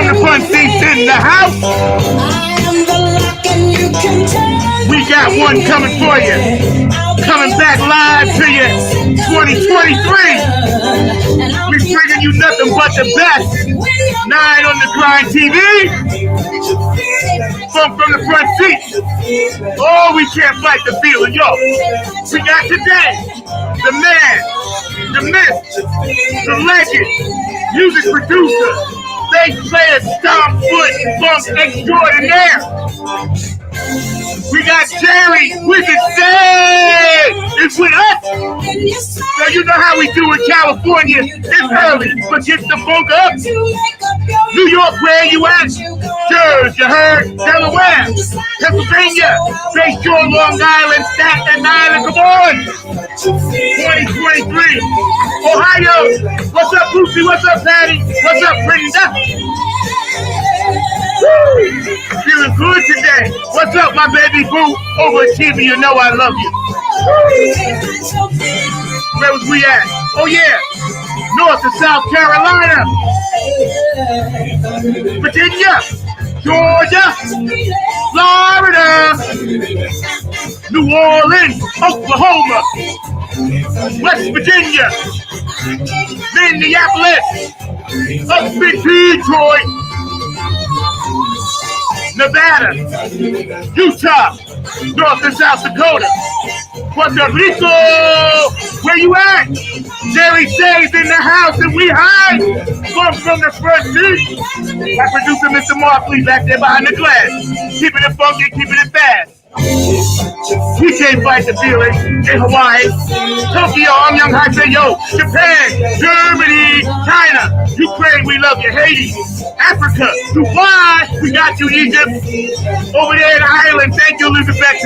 the front seats in the house. We got one coming for you. Coming back live to you 2023. We're bringing you nothing but the best. 9 on the Grind TV. From the front seat. Oh, we can't fight the feeling. Yo, we got today the man, the myth, the legend, music producer, bass player, stomp foot, funk extraordinaire. We got Jerry Wyzard is with us. So you know how we do in California. It's early, but get the funk up. New York, where you at? Jersey, you heard? Delaware, Pennsylvania, St. George, Long Island, Staten Island. Come on. 2023. Ohio. What's up, Lucy? What's up, Patty? What's up, Brenda? Woo! Feeling good today. What's up, my baby boo? Overachiever, you know I love you. Woo! Where was we at? Oh, yeah. North and South Carolina. Virginia. Georgia. Florida. New Orleans. Oklahoma. West Virginia. Minneapolis. Up in Detroit. Nevada, Utah, North and South Dakota, Puerto Rico, where you at? Jerry Say's in the house and we hide from the front seat. My producer, Mr. Markley, back there behind the glass, keeping it funky, keeping it fast. We can't fight the feeling in Hawaii, Tokyo, I'm Young Yo, Japan, Germany, China, Ukraine, we love you, Haiti, Africa, Dubai, we got you, Egypt, over there in Ireland, thank you, Elizabeth,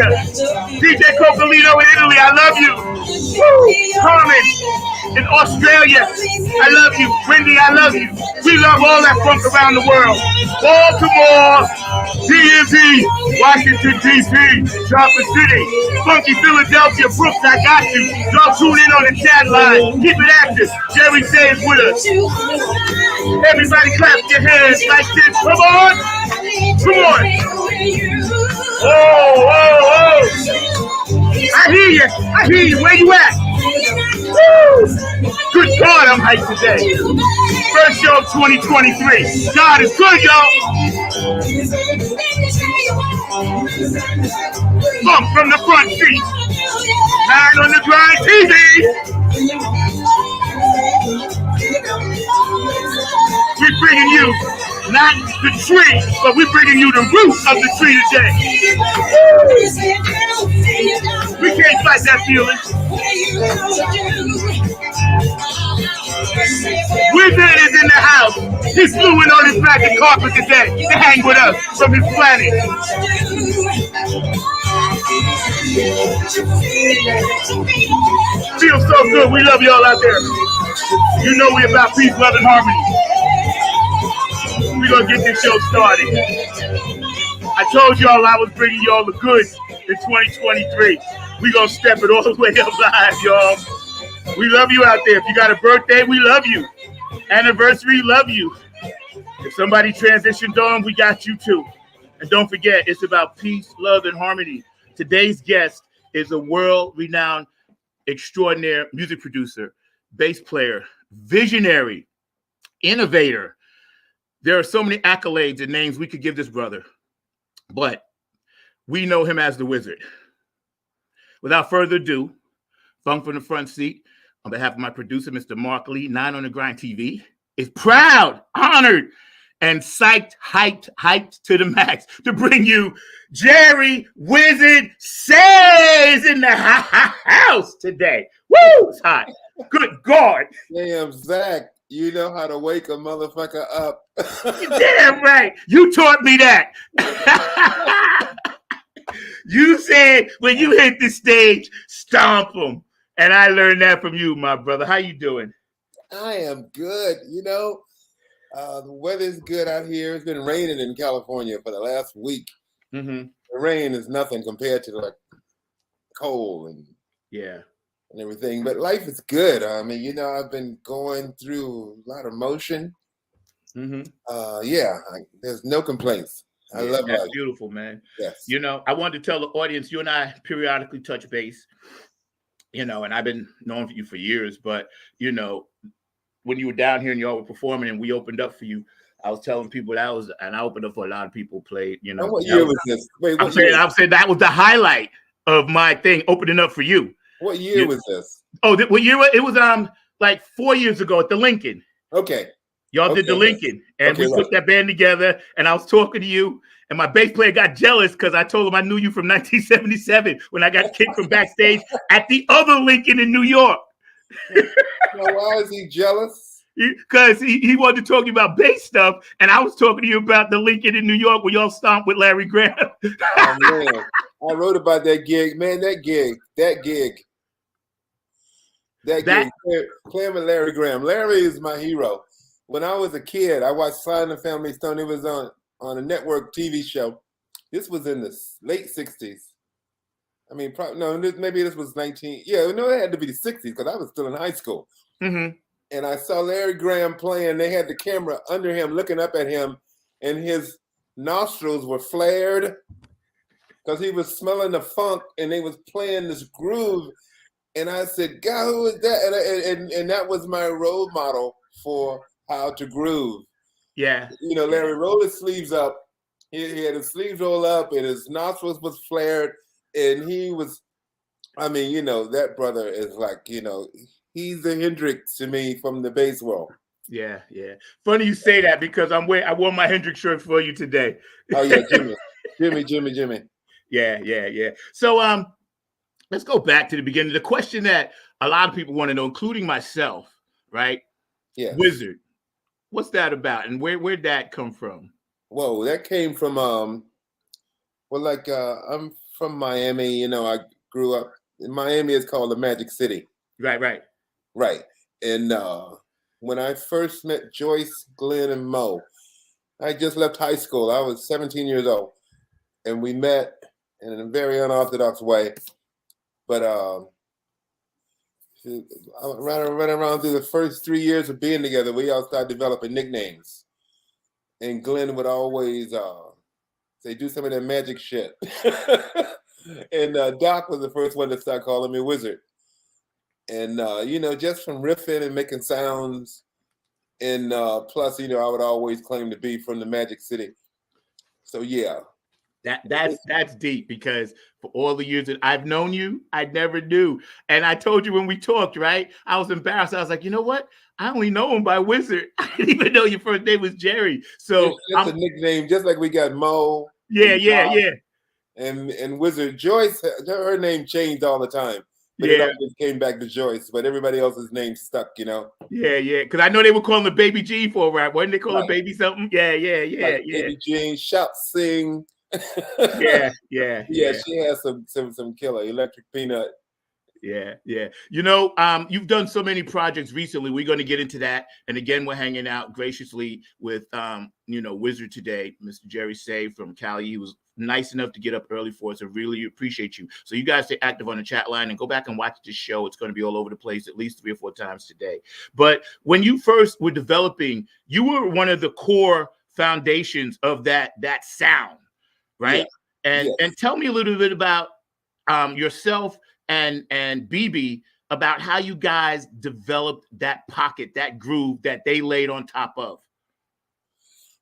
DJ Coccolino in Italy, I love you, woo, Carmen in Australia, I love you, Wendy, I love you, we love all that funk around the world, Baltimore, DMV, Washington, D.C., Chocolate City, Funky Philadelphia, Brooks, I got you. Y'all tune in on the chat line. Keep it active. Jerry Say's with us. Everybody clap your hands like this. Come on. Come on. Oh, oh, oh. I hear you. I hear you. Where you at? Woo! Good God, I'm hyped today. First show of 2023. God is good, y'all. Bump from the front seat. 9 on the Grind TV. We're bringing you not the tree, but we're bringing you the root of the tree today. We can't fight that feeling. Wyzard is in the house. He flew in on his magic carpet today to hang with us from his planet. Feels so good. We love y'all out there. You know we about peace, love, and harmony. We're going to get this show started. I told y'all I was bringing y'all the goods in 2023. We're going to step it all the way up live, y'all. We love you out there. If you got a birthday, we love you. Anniversary, love you. If somebody transitioned on, we got you too. And don't forget, it's about peace, love, and harmony. Today's guest is a world-renowned, extraordinary music producer, bass player, visionary, innovator. There are so many accolades and names we could give this brother, but we know him as the Wyzard. Without further ado, Funk from the front seat, on behalf of my producer, Mr. Mark Lee, 9 on the Grind TV, is proud, honored, and hyped to the max to bring you Jerry Wyzard Says in the house today. Woo! It's hot. Good God. Damn, Zach, you know how to wake a motherfucker up. Damn right. You taught me that. You said when you hit the stage, stomp them. And I learned that from you, my brother. How you doing? I am good. You know, the weather's good out here. It's been raining in California for the last week. Mm-hmm. The rain is nothing compared to like cold and everything. But life is good. I mean, you know, I've been going through a lot of motion. There's no complaints. I love that's life. beautiful, man. Yes. You know, I wanted to tell the audience, you and I periodically touch base, you know, and I've been knowing you for years, but, you know, when you were down here and y'all were performing and we opened up for you, I was telling people and I opened up for a lot of people played, you And know. what year was this? Wait, I'm saying that was the highlight of my thing, opening up for you. What year was this? Oh, what year? It was like 4 years ago at the Lincoln. Okay. Y'all did the Lincoln, and we put that band together. And I was talking to you, and my bass player got jealous because I told him I knew you from 1977 when I got kicked from backstage at the other Lincoln in New York. Now, why is he jealous? Because he wanted to talk to you about bass stuff, and I was talking to you about the Lincoln in New York where y'all stomped with Larry Graham. Oh, man. I wrote about that gig. Man, that gig. Playing with Larry Graham. Larry is my hero. When I was a kid, I watched Sly and the Family Stone. It was on a network TV show. This was in the late 60s. I mean, maybe this was 19. Yeah, no, it had to be the 60s because I was still in high school. Mm-hmm. And I saw Larry Graham playing. They had the camera under him, looking up at him, and his nostrils were flared because he was smelling the funk, and they was playing this groove. And I said, God, who is that? And that was my role model for how to groove. Yeah. You know, Larry rolled his sleeves up. He had his sleeves rolled up, and his nostrils was flared. And he was, I mean, you know, that brother is like, you know, he's the Hendrix to me from the bass world. Yeah. Funny you say that because I wore my Hendrix shirt for you today. Oh yeah, Jimmy. Yeah. So let's go back to the beginning. The question that a lot of people want to know, including myself, right? Yeah. Wyzard. What's that about, and where'd that come from? Whoa, that came from I'm from Miami. You know, I grew up in Miami. It's called the Magic City. Right. And when I first met Joyce, Glenn, and Mo, I just left high school. I was 17 years old, and we met in a very unorthodox way. But right around through the first 3 years of being together, we all started developing nicknames. And Glenn would always say, do some of that magic shit. And Doc was the first one to start calling me Wyzard. And, you know, just from riffing and making sounds. And plus, you know, I would always claim to be from the Magic City. So, yeah. That's deep because for all the years that I've known you, I never knew. And I told you when we talked, right? I was embarrassed. I was like, you know what? I only know him by Wyzard. I didn't even know your first name was Jerry. So that's a nickname, just like we got Mo. Yeah. And Wyzard. Joyce, her name changed all the time. But it always came back to Joyce. But everybody else's name stuck, you know? Yeah. Because I know they were calling the Baby G for a rap. Wasn't they calling Baby something? Yeah. Like Baby Jean, Shout, Sing. Yeah. She has some killer Electric Peanut. Yeah. You know, you've done so many projects recently. We're going to get into that. And again, we're hanging out graciously with, you know, Wyzard today, Mr. Jerry Say from Cali. He was nice enough to get up early for us. I really appreciate you. So you guys stay active on the chat line and go back and watch this show. It's going to be all over the place at least 3 or 4 times today. But when you first were developing, you were one of the core foundations of that sound. Right. Yeah. And tell me a little bit about yourself and BB about how you guys developed that pocket, that groove that they laid on top of.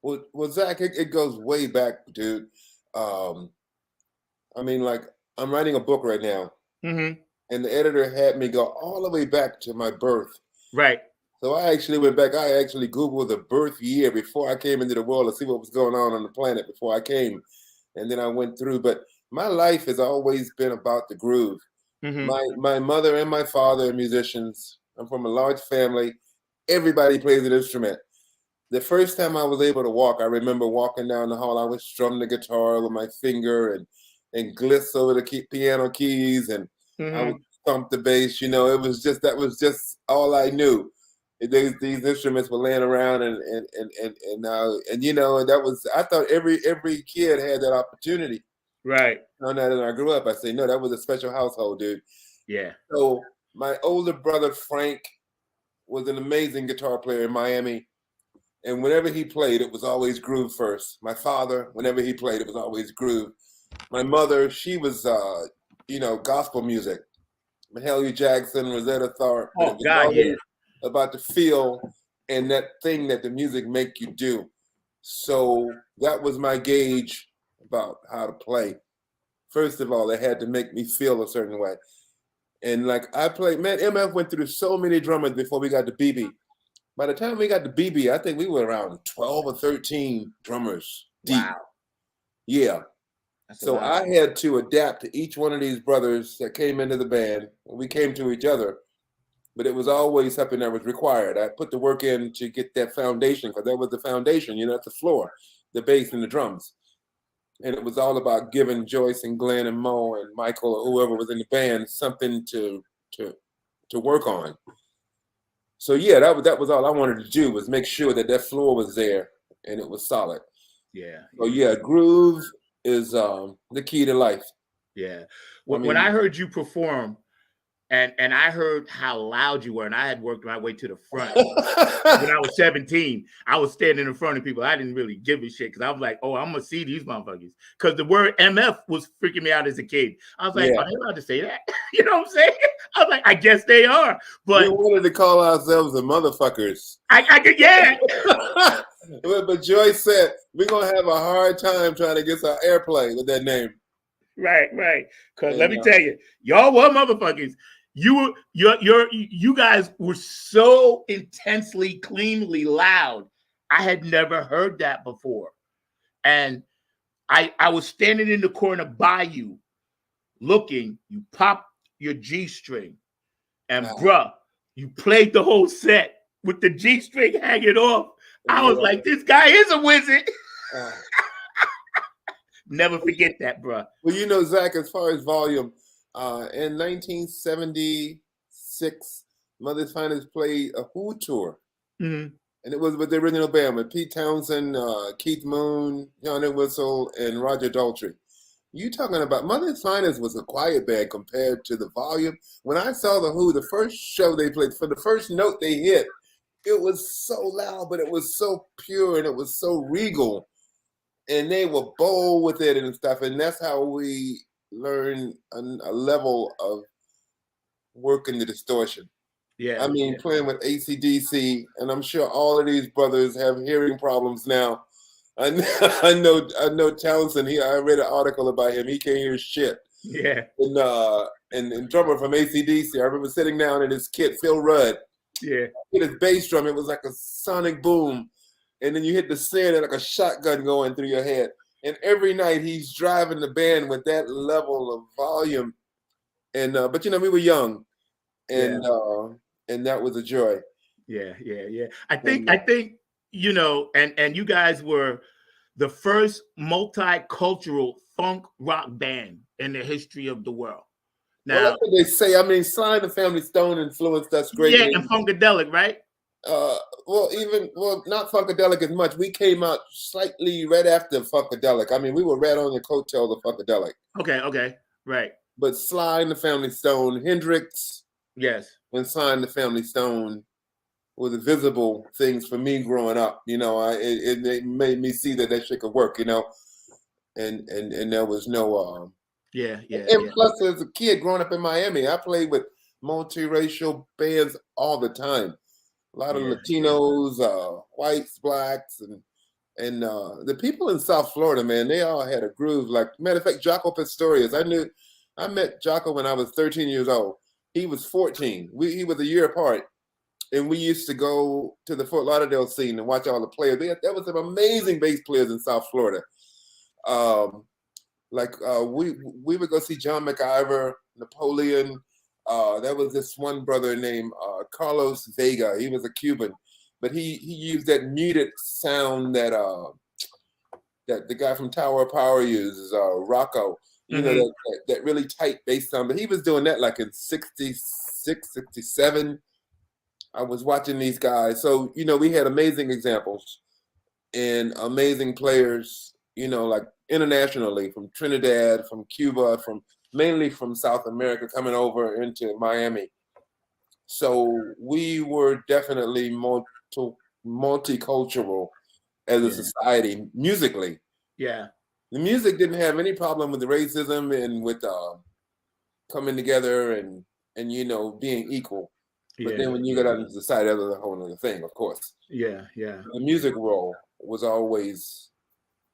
Well, Zach, it goes way back, dude. I mean, like, I'm writing a book right now, and the editor had me go all the way back to my birth. Right. So I actually went back. I actually Googled the birth year before I came into the world to see what was going on the planet before I came. And then I went through. But my life has always been about the groove. My mother and my father are musicians. I'm from a large family. Everybody plays an instrument. The first time I was able to walk, I remember walking down the hall. I would strum the guitar with my finger and gliss over the piano keys, and I would thump the bass. You know, that was just all I knew. These instruments were laying around, and you know, and that was, I thought every kid had that opportunity. Right. Now that I grew up, I say, no, that was a special household, dude. Yeah. So my older brother Frank was an amazing guitar player in Miami. And whenever he played, it was always groove first. My father, whenever he played, it was always groove. My mother, she was, gospel music. Mahalia Jackson, Rosetta Tharpe, but it Oh was God, yeah. always about the feel and that thing that the music make you do. So that was my gauge about how to play. First of all, they had to make me feel a certain way. And like I played, man, MF went through so many drummers before we got to BB. By the time we got to BB, I think we were around 12 or 13 drummers deep. Wow. Yeah. That's So I had to adapt to each one of these brothers that came into the band. We came to each other, but it was always something that was required. I put the work in to get that foundation because that was the foundation, that's the floor, the bass and the drums. And it was all about giving Joyce and Glenn and Mo and Michael or whoever was in the band something to work on. So yeah, that was all I wanted to do was make sure that that floor was there and it was solid. Yeah. So yeah, groove is the key to life. Yeah. When I heard you perform, and I heard how loud you were, and I had worked my way to the front. When I was 17, I was standing in front of people. I didn't really give a shit because I was like, oh, I'm going to see these motherfuckers. Because the word MF was freaking me out as a kid. I was like, are they allowed to say that? You know what I'm saying? I was like, I guess they are. But we wanted to call ourselves the motherfuckers. I could, yeah. But Joyce said, we're going to have a hard time trying to get our airplay with that name. Right. Because let me tell you, y'all were motherfuckers. You guys were so intensely, cleanly loud. I had never heard that before. And I was standing in the corner by you, looking, you popped your G string. And bruh, you played the whole set with the G string hanging off. I was like, this guy is a wizard. Never forget that, bruh. Well, Zach, as far as volume, in 1976, Mother's Finest played a Who tour. Mm-hmm. And it was with the original band with Pete Townsend, Keith Moon, Johnny Whistle, and Roger Daltrey. You talking about Mother's Finest was a quiet band compared to the volume. When I saw the Who, the first show they played, for the first note they hit, it was so loud, but it was so pure and it was so regal. And they were bold with it and stuff. And that's how we learned a level of working the distortion. Yeah. Playing with AC/DC, and I'm sure all of these brothers have hearing problems now. I know Townsend. I read an article about him. He can't hear shit. Yeah. And drummer from AC/DC. I remember sitting down at his kit, Phil Rudd. Yeah. Hit his bass drum. It was like a sonic boom, and then you hit the snare, and like a shotgun going through your head. And every night he's driving the band with that level of volume. And but we were young, and that was a joy. Yeah. I think and you guys were the first multicultural funk rock band in the history of the world. Now, that's what they say. Sly and the Family Stone influenced us greatly. Yeah, and Funkadelic, right? Not Funkadelic as much. We came out slightly right after Funkadelic. We were right on the coattail of Funkadelic. Okay, right. But Sly and the Family Stone, Hendrix, yes, and Sly and the Family Stone were the visible things for me growing up. It made me see that shit could work. And there was no. And plus, as a kid growing up in Miami, I played with multiracial bands all the time. A lot of Latinos, whites, blacks, and the people in South Florida, man, they all had a groove. Like, matter of fact, Jaco Pastorius. I met Jaco when I was 13 years old. He was 14. He was a year apart. And we used to go to the Fort Lauderdale scene and watch all the players. There was some amazing bass players in South Florida. We would go see John McIver, Napoleon. There was this one brother named Carlos Vega. He was a Cuban, but he used that muted sound that the guy from Tower of Power uses, Rocco. That really tight bass sound. But he was doing that like in 66, 67. I was watching these guys. So, we had amazing examples and amazing players, like internationally from Trinidad, from Cuba, mainly from South America coming over into Miami. So we were definitely multicultural as a society musically. Yeah. The music didn't have any problem with the racism and with coming together and being equal. But then when you got out into society, that was a whole other thing, of course. Yeah, yeah. The music role was always,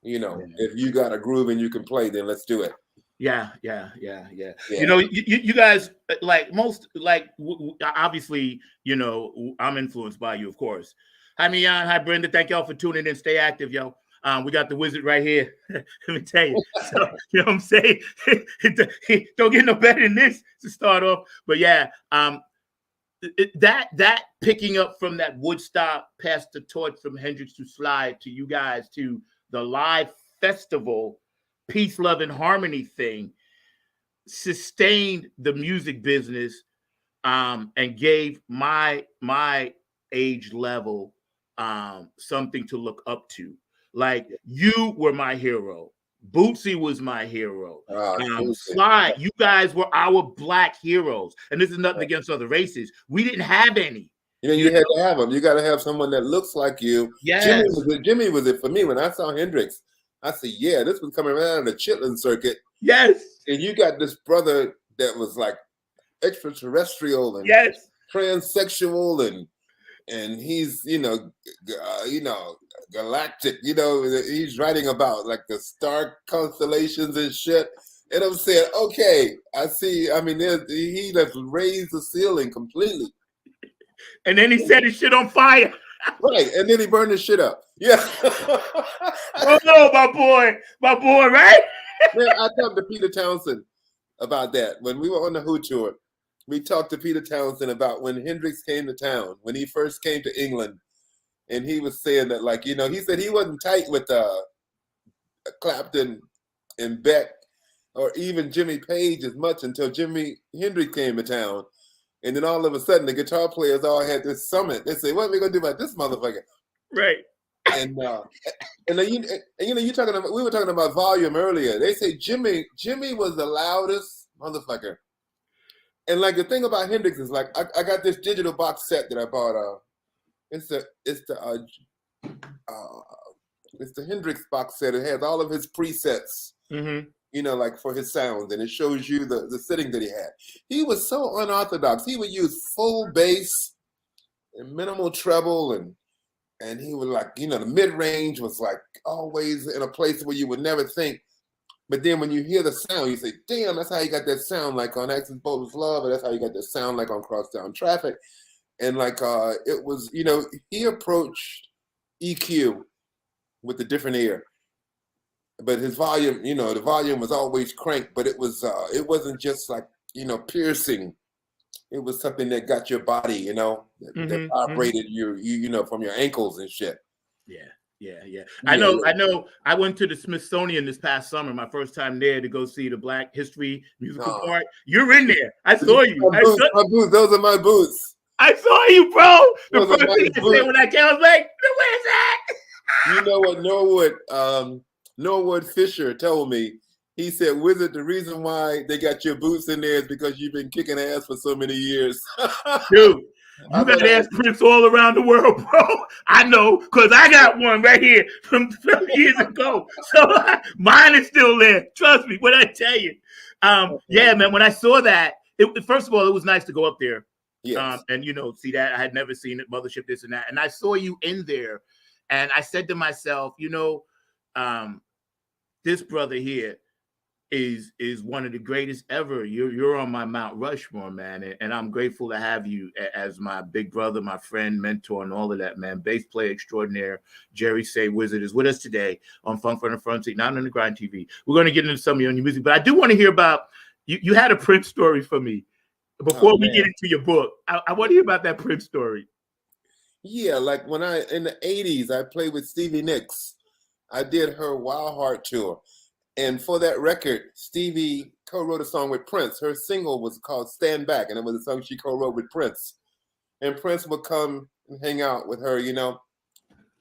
if you got a groove and you can play, then let's do it. Yeah. You guys, obviously, I'm influenced by you, of course. Hi, Mian. Hi, Brenda. Thank y'all for tuning in. Stay active, yo. We got the Wyzard right here. Let me tell you. So, you know what I'm saying? Don't get no better than this to start off. But yeah, that picking up from that Woodstock, passed the torch from Hendrix to Slide to you guys to the live festival, peace, love, and harmony thing, sustained the music business, and gave my age level something to look up to. Like, you were my hero. Bootsy was my hero. Slide, you guys were our black heroes. And this is nothing against other races. We didn't have any. You had to have them. You got to have someone that looks like you. Yes. Jimmy was it for me. When I saw Hendrix, I said, yeah, this was coming around the Chitlin circuit. Yes. And you got this brother that was like extraterrestrial and transsexual and he's galactic. He's writing about like the star constellations and shit. And I'm saying, okay, I see. I mean, he just raised the ceiling completely. And then he set his shit on fire. Right, and then he burned his shit up. Yeah. Oh no, my boy, right? Man, I talked to Peter Townsend about that when we were on the Who tour. We talked to Peter Townsend about when Hendrix came to town, when he first came to England, and he was saying that, like, he said he wasn't tight with Clapton and Beck or even Jimmy Page as much until Jimi Hendrix came to town. And then all of a sudden, the guitar players all had this summit. They say, "What are we gonna do about this motherfucker?" Right. And then you talking about, we were talking about volume earlier. They say Jimmy was the loudest motherfucker. And like the thing about Hendrix is like I got this digital box set that I bought. It's the Hendrix box set. It has all of his presets. Mm-hmm. Like for his sounds, and it shows you the setting that he had. He was so unorthodox. He would use full bass and minimal treble, and he would like, the mid-range was like always in a place where you would never think. But then when you hear the sound, you say, damn, that's how you got that sound like on Access Bold's Love, or that's how you got that sound like on Crosstown Traffic. And like it was, he approached EQ with a different ear. But his volume, the volume was always cranked, but it wasn't just like, piercing. It was something that got your body, that vibrated you from your ankles and shit. Yeah. I know. I went to the Smithsonian this past summer, my first time there, to go see the Black History musical part. You're in there. I saw you. My boots. Those are my boots. I saw you, bro. The first thing I said when I came, I was like, where's that? You know what Norwood Fisher told me? He said, Wyzard, the reason why they got your boots in there is because you've been kicking ass for so many years. Dude, you got ass prints all around the world, bro. I know, because I got one right here from years ago. So mine is still there. Trust me when I tell you. Yeah, man, when I saw that, first of all, it was nice to go up there. Yes. And, see that. I had never seen it, Mothership, this and that. And I saw you in there. And I said to myself, this brother here is one of the greatest ever. You're on my Mount Rushmore, man, and I'm grateful to have you as my big brother, my friend, mentor, and all of that, man. Bass player extraordinaire Jerry Say Wyzard is with us today on Funk from the Front Seat, not on the Grind TV. We're going to get into some of your new music, but I do want to hear about you. You had a Prince story for me before we get into your book. I want to hear about that Prince story. Yeah, like when in the 80s, I played with Stevie Nicks. I did her Wild Heart tour. And for that record, Stevie co-wrote a song with Prince. Her single was called Stand Back, and it was a song she co-wrote with Prince. And Prince would come and hang out with her,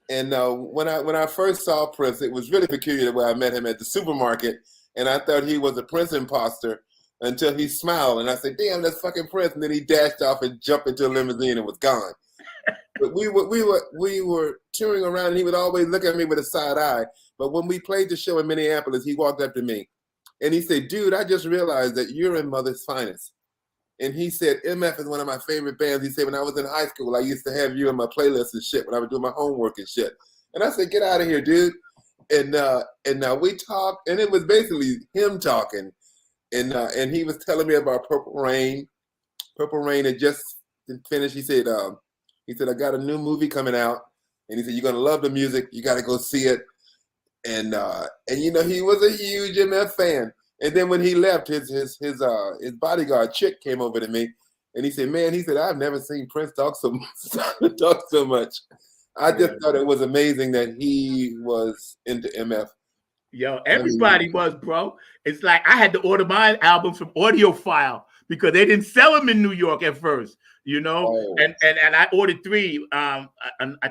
And when I first saw Prince, it was really peculiar the way I met him at the supermarket. And I thought he was a Prince imposter until he smiled. And I said, damn, that's fucking Prince. And then he dashed off and jumped into a limousine and was gone. But we were touring around, and he would always look at me with a side eye. But when we played the show in Minneapolis, he walked up to me and he said, "Dude, I just realized that you're in Mother's Finest." And he said, "MF is one of my favorite bands." He said, "When I was in high school, I used to have you in my playlist and shit when I was doing my homework and shit." And I said, "Get out of here, dude." And we talked, and it was basically him talking. And he was telling me about Purple Rain. Purple Rain had just finished. He said, "I got a new movie coming out." And he said, "You're gonna love the music. You got to go see it." And he was a huge MF fan. And then when he left, his bodyguard chick came over to me, and he said, "Man," he said, "I've never seen Prince talk so much." I just thought it was amazing that he was into MF. Yo, everybody was, bro. It's like I had to order my albums from AudioFile because they didn't sell them in New York at first, Oh. And I ordered 3. I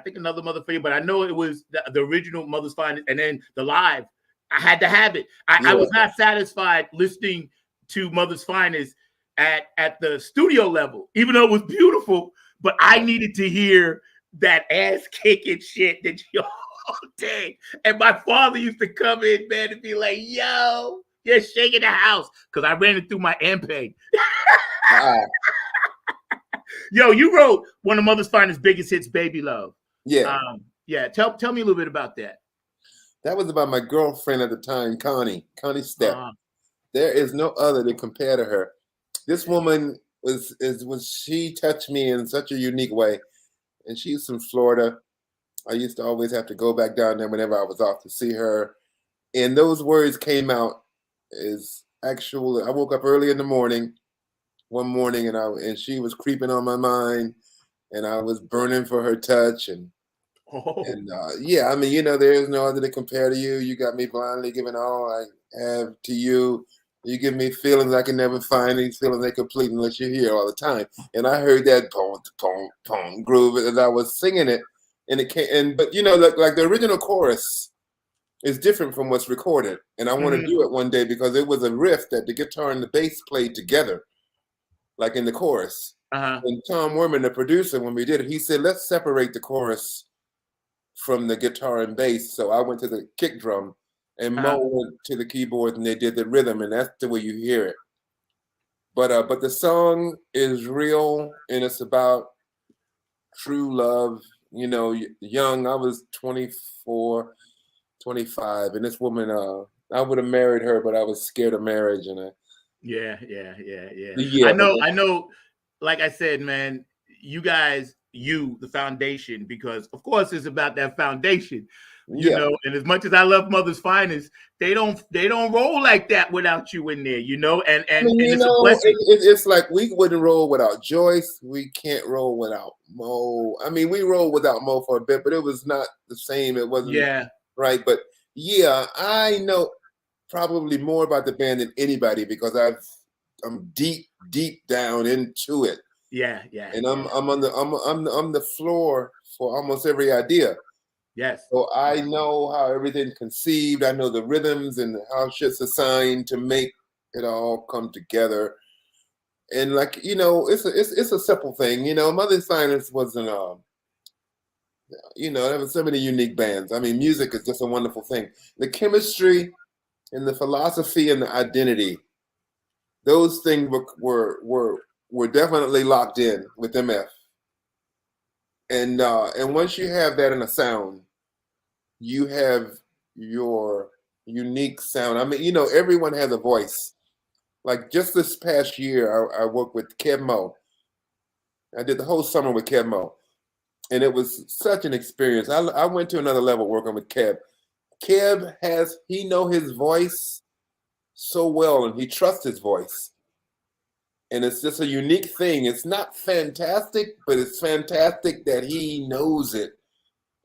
think another Mother for You, but I know it was the original Mother's Finest, and then the live. I had to have it. I was not satisfied listening to Mother's Finest at the studio level, even though it was beautiful. But I needed to hear that ass kicking shit that y'all did. And my father used to come in, man, and be like, "Yo, you're shaking the house," because I ran it through my MPEG. Yo, you wrote one of Mother's Finest biggest hits, "Baby Love." Yeah. Tell me a little bit about that. That was about my girlfriend at the time, Connie Stepp. There is no other to compare to her. This woman she touched me in such a unique way. And she's from Florida. I used to always have to go back down there whenever I was off to see her. And those words came out as actual. I woke up early in the morning, one morning, and she was creeping on my mind, and I was burning for her touch. There is no other to compare to you. You got me blindly giving all I have to you. You give me feelings I can never find. These feelings ain't complete unless you're here all the time. And I heard that pong, pong, pong groove as I was singing it. And it came, but like the original chorus is different from what's recorded. And I want to do it one day because it was a riff that the guitar and the bass played together, like in the chorus. And Tom Werman, the producer, when we did it, he said, "Let's separate the chorus from the guitar and bass." So I went to the kick drum, and Mo went to the keyboard, and they did the rhythm, and that's the way you hear it. But the song is real, and it's about true love. Young, I was 24, 25, and this woman, I would have married her, but I was scared of marriage, and Yeah. I know. Like I said, man, you guys, the foundation, because of course it's about that foundation. And as much as I love Mother's Finest, they don't roll like that without you in there, and it's a blessing. It's like we wouldn't roll without Joyce. We can't roll without Mo. I mean, we rolled without Mo for a bit, but it was not the same. It wasn't right. But I know probably more about the band than anybody because I'm deep down into it. Yeah. And I'm on the floor for almost every idea. Yes. So I know how everything's conceived. I know the rhythms and how shit's assigned to make it all come together. And it's a simple thing. Mother's Finest wasn't there were so many unique bands. I mean, music is just a wonderful thing. The chemistry and the philosophy and the identity, those things were definitely locked in with MF. And once you have that in a sound, you have your unique sound. I mean, everyone has a voice. Like just this past year, I worked with Kev Mo. I did the whole summer with Kev Mo. And it was such an experience. I went to another level working with Kev. Kev he know his voice so well, and he trusts his voice. And it's just a unique thing. It's not fantastic, but it's fantastic that he knows it.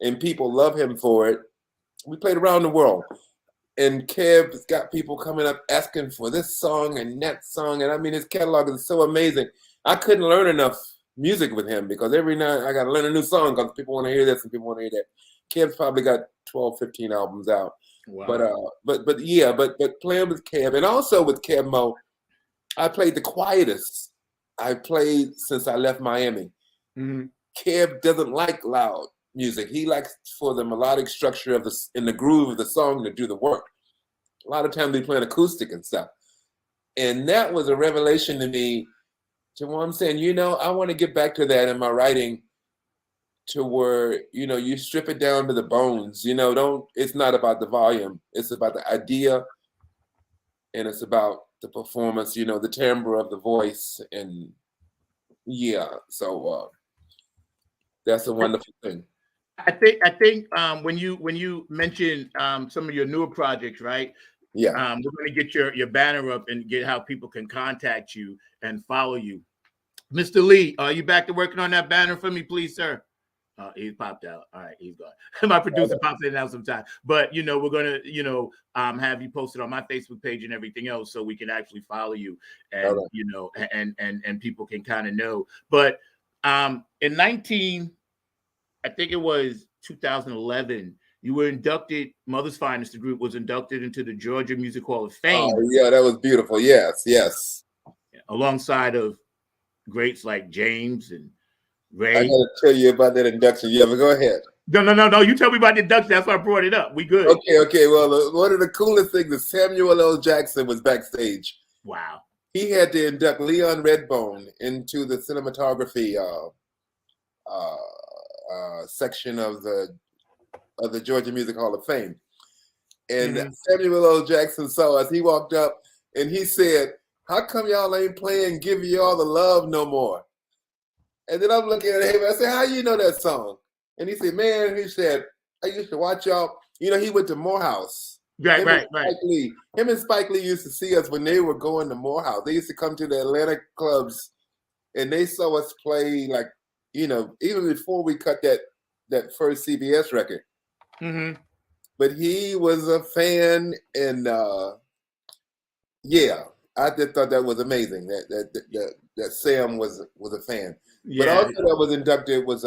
And people love him for it. We played around the world. And Kev's got people coming up asking for this song and that song. And I mean, his catalog is so amazing. I couldn't learn enough music with him because every night I got to learn a new song because people want to hear this and people want to hear that. Kev's probably got 12, 15 albums out. Wow. But playing with Kev and also with Kev Mo, I played the quietest I played since I left Miami. Mm-hmm. Kev doesn't like loud music. He likes for the melodic structure of in the groove of the song to do the work. A lot of times they play an acoustic and stuff. And that was a revelation to me, to where I'm saying, I want to get back to that in my writing, to where, you strip it down to the bones. It's not about the volume. It's about the idea, and it's about the performance, the timbre of the voice. And so that's a wonderful thing. I think when you mentioned some of your newer projects, right? Yeah. We're going to get your banner up and get how people can contact you and follow you. Mr. Lee, are you back to working on that banner for me, please, sir? He popped out. All right, he's gone. My producer pops in and out sometime. But we're gonna have you posted on my Facebook page and everything else, so we can actually follow you, and and people can kind of know. But in I think it was 2011, you were inducted. Mother's Finest, the group, was inducted into the Georgia Music Hall of Fame. Oh yeah, that was beautiful. Yes. Alongside of greats like James and Ray. I gotta tell you about that induction. Yeah, but go ahead. No. You tell me about the induction. That's why I brought it up. We good. Okay. Well, one of the coolest things is Samuel L. Jackson was backstage. Wow. He had to induct Leon Redbone into the cinematography section of the Georgia Music Hall of Fame. And Samuel L. Jackson saw us. He walked up and he said, "How come y'all ain't playing Give You All the Love no more?" And then I'm looking at him. I said, "How you know that song?" And he said, "Man," he said, "I used to watch y'all." He went to Morehouse. Right. Him and Spike Lee used to see us when they were going to Morehouse. They used to come to the Atlanta clubs, and they saw us play, like, even before we cut that first CBS record. Mm-hmm. But he was a fan, and I just thought that was amazing. That Sam was a fan. Yeah. But also that was inducted was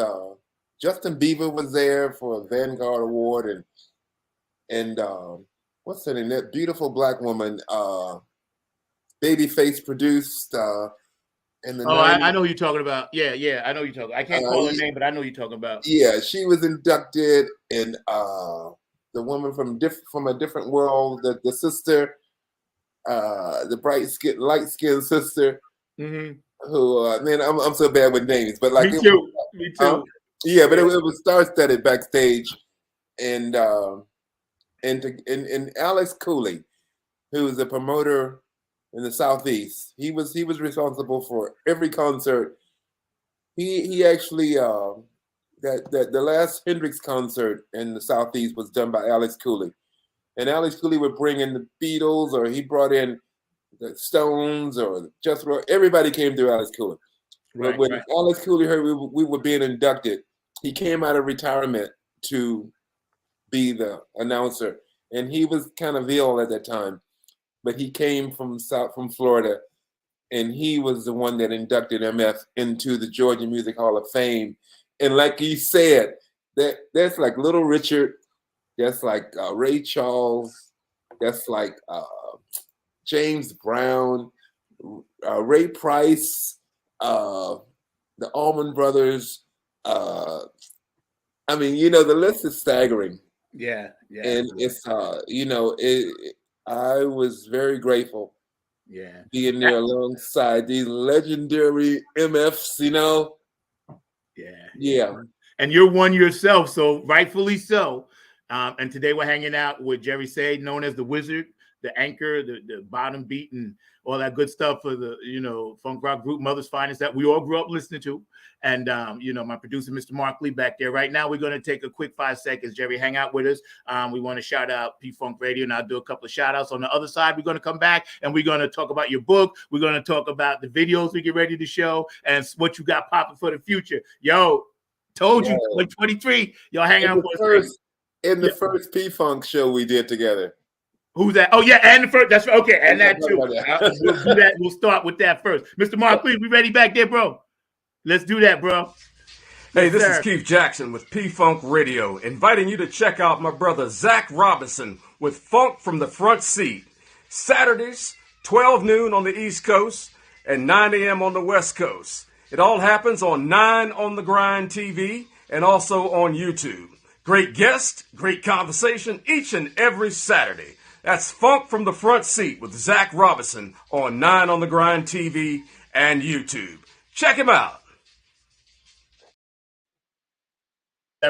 Justin Bieber was there for a Vanguard Award, and what's her name? That beautiful black woman, Babyface produced. I know who you're talking about. Yeah, I know you're talking. I can't call her name, but I know you're talking about. Yeah, she was inducted, and the woman from a different world, the sister, the light skinned sister. Mm-hmm. Who man, I'm so bad with names, but like me too. Yeah, but it was star-studded backstage, and Alex Cooley, who was a promoter in the Southeast, he was responsible for every concert. He actually the last Hendrix concert in the Southeast was done by Alex Cooley, and Alex Cooley would bring in the Beatles, or he brought in the Stones, or just everybody came through Alex Cooley. But when Alex Cooley heard we were being inducted, he came out of retirement to be the announcer, and he was kind of ill at that time. But he came from Florida, and he was the one that inducted MF into the Georgia Music Hall of Fame. And like you said, that's like Little Richard, that's like Ray Charles, that's like James Brown, Ray Price, the Allman Brothers. I mean, the list is staggering. Yeah. And it's I was very grateful. Yeah. Being there alongside these legendary MFs, Yeah. And you're one yourself, so rightfully so. And today we're hanging out with Jerry Say, known as the Wyzard, the anchor, the bottom beat, and all that good stuff for the funk rock group Mother's Finest that we all grew up listening to. And my producer, Mr. Mark Lee, back there. Right now, we're going to take a quick 5 seconds. Jerry, hang out with us. We want to shout out P-Funk Radio, and I'll do a couple of shout outs. On the other side, we're going to come back and we're going to talk about your book. We're going to talk about the videos we get ready to show and what you got popping for the future. Yo, told you, 2023. Y'all hang out for us. In the first P-Funk show we did together. Who's that? Oh, yeah, and the first. That's okay, and that too. We'll do that. We'll start with that first. Mr. Mark Lee, we ready back there, bro? Let's do that, bro. Hey, this is Keith Jackson with P-Funk Radio, inviting you to check out my brother Zach Robinson with Funk from the Front Seat. Saturdays, 12 noon on the East Coast and 9 a.m. on the West Coast. It all happens on 9 on the Grind TV and also on YouTube. Great guests, great conversation each and every Saturday. That's Funk from the Front Seat with Zach Robinson on 9 on the Grind TV and YouTube. Check him out.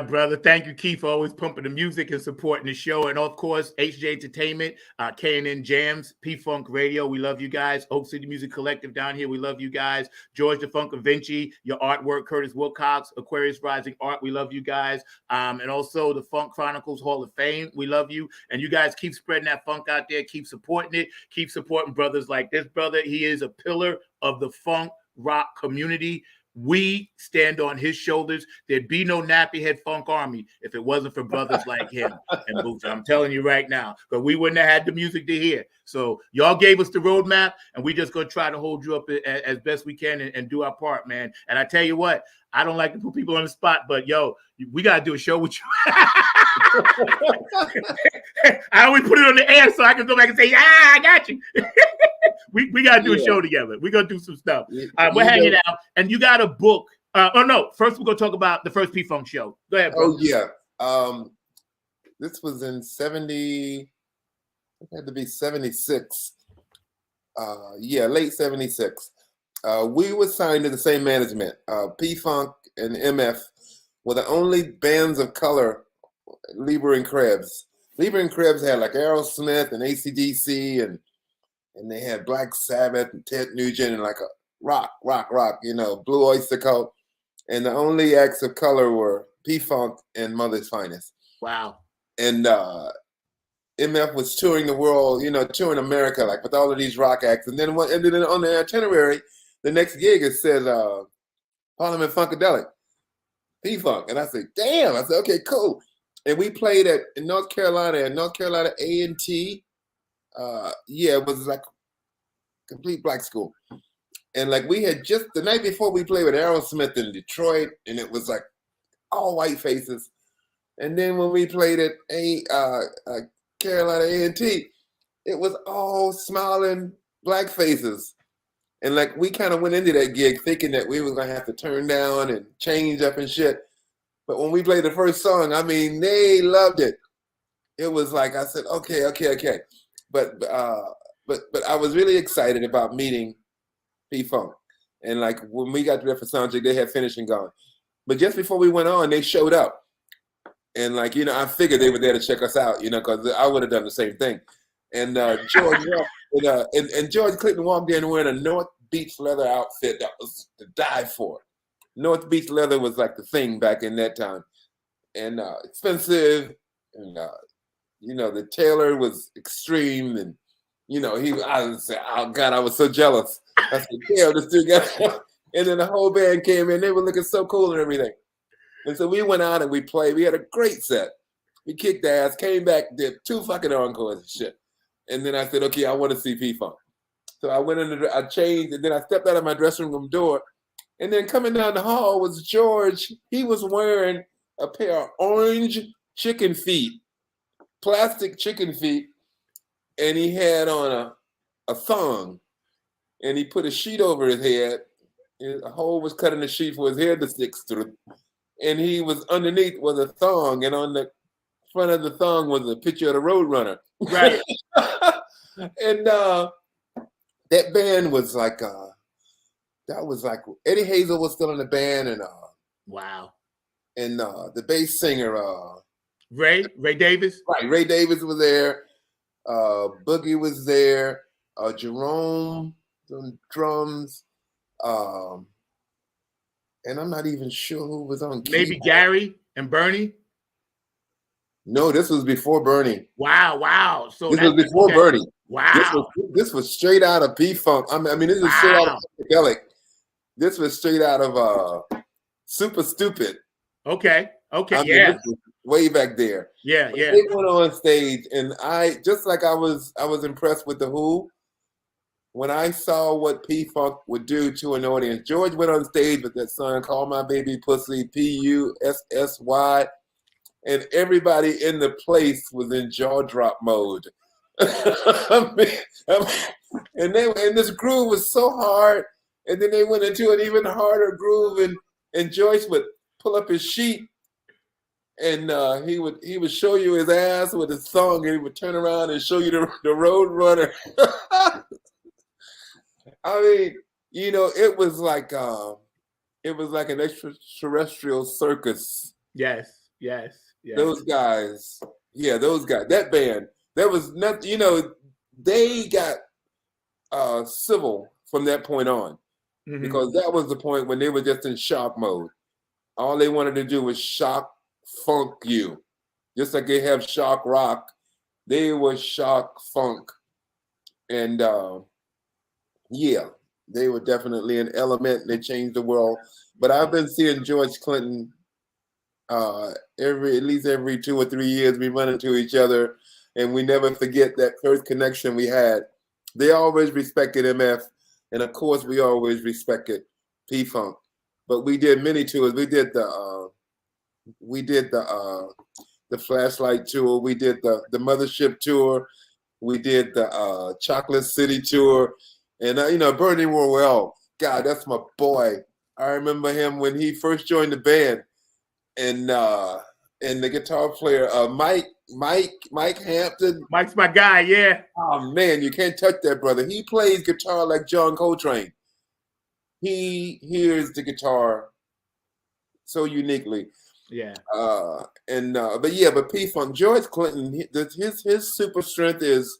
Brother. Thank you, Keith, for always pumping the music and supporting the show. And of course, HJ Entertainment, K&N Jams, P-Funk Radio. We love you guys. Oak City Music Collective down here. We love you guys. George the Funk Vinci, your artwork, Curtis Wilcox, Aquarius Rising Art. We love you guys. And also the Funk Chronicles Hall of Fame. We love you. And you guys keep spreading that funk out there. Keep supporting it. Keep supporting brothers like this brother. He is a pillar of the funk rock community. We stand on his shoulders. There'd be no nappy head funk army if it wasn't for brothers like him and Boots. I'm telling you right now, because we wouldn't have had the music to hear. So y'all gave us the roadmap, and we just gonna try to hold you up as best we can and do our part, man. And I tell you what, I don't like to put people on the spot, but yo, we gotta do a show with you. I always put it on the air so I can go back and say, I got you. we got to do a show together. We're going to do some stuff. We're hanging out. And you got a book. First we're going to talk about the first P-Funk show. Go ahead, bro. Oh, yeah. This was in 70. It had to be 76. Late 76. We were signed to the same management. P-Funk and MF were the only bands of color, Lieber and Krebs. Lieber and Krebs had like Aerosmith and AC/DC, and they had Black Sabbath and Ted Nugent and like a rock, Blue Oyster Cult. And the only acts of color were P-Funk and Mother's Finest. Wow. And MF was touring the world, touring America, like with all of these rock acts. And then on the itinerary, the next gig, it said Parliament Funkadelic, P-Funk. And I said, damn. I said, okay, cool. And we played in North Carolina A&T. It was like complete black school. And like we had just the night before we played with Aerosmith in Detroit, and it was like all white faces. And then when we played at Carolina A&T, it was all smiling black faces. And like we kind of went into that gig thinking that we were gonna have to turn down and change up and shit. But when we played the first song, I mean, they loved it. It was like I said, okay. But I was really excited about meeting P-Funk. And like when we got there for soundcheck, they had finished and gone. But just before we went on, they showed up. And like, I figured they were there to check us out, because I would have done the same thing. And George Clinton walked in wearing a North Beach leather outfit that was to die for. North Beach leather was like the thing back in that time, and expensive, and the tailor was extreme, and I was saying, oh God, I was so jealous. I said, damn, this dude got, and then the whole band came in, they were looking so cool and everything, and so we went out and we played. We had a great set. We kicked ass, came back, did 2 fucking encores and shit, and then I said, okay, I want to see P-Funk. So I went in, I changed, and then I stepped out of my dressing room door. And then coming down the hall was George. He was wearing a pair of orange chicken feet, plastic chicken feet, and he had on a thong. And he put a sheet over his head. A hole was cut in the sheet for his head to stick through. And he was underneath with a thong, and on the front of the thong was a picture of the Roadrunner. Right. And that band was like... that was like Eddie Hazel was still in the band, and wow. And the bass singer Ray Davis. Right, Ray Davis was there. Boogie was there. Jerome on drums. And I'm not even sure who was on keyboard. Maybe Gary and Bernie. No, this was before Bernie. Wow. So this was before Bernie. Wow. This was straight out of P-Funk. I mean, this is straight out of Funkadelic. This was straight out of Super Stupid. Okay. I mean, way back there. Yeah. They went on stage, and I was impressed with the Who. When I saw what P-Funk would do to an audience, George went on stage with that song, Call My Baby Pussy, Pussy, and everybody in the place was in jaw drop mode. And this groove was so hard. And then they went into an even harder groove, and Joyce would pull up his sheet, and he would show you his ass with his song, and he would turn around and show you the Road Runner. I mean, it was like an extraterrestrial circus. Yes. Those guys, that band, there was nothing. They got civil from that point on, because that was the point when they were just in shock mode. All they wanted to do was shock funk you, just like they have shock rock. They were shock funk, and they were definitely an element. They changed the world. But I've been seeing George Clinton at least every 2 or 3 years. We run into each other, and we never forget that first connection we had. They always respected MF, and of course we always respected P-Funk. But we did many tours. We did the Flashlight tour. We did the Mothership tour. We did the Chocolate City tour. And Bernie Worrell, God, that's my boy. I remember him when he first joined the band, and the guitar player Mike Hampton. Mike's my guy, yeah. Oh man, you can't touch that brother. He plays guitar like John Coltrane. He hears the guitar so uniquely. Yeah. But P-Funk, George Clinton, his super strength is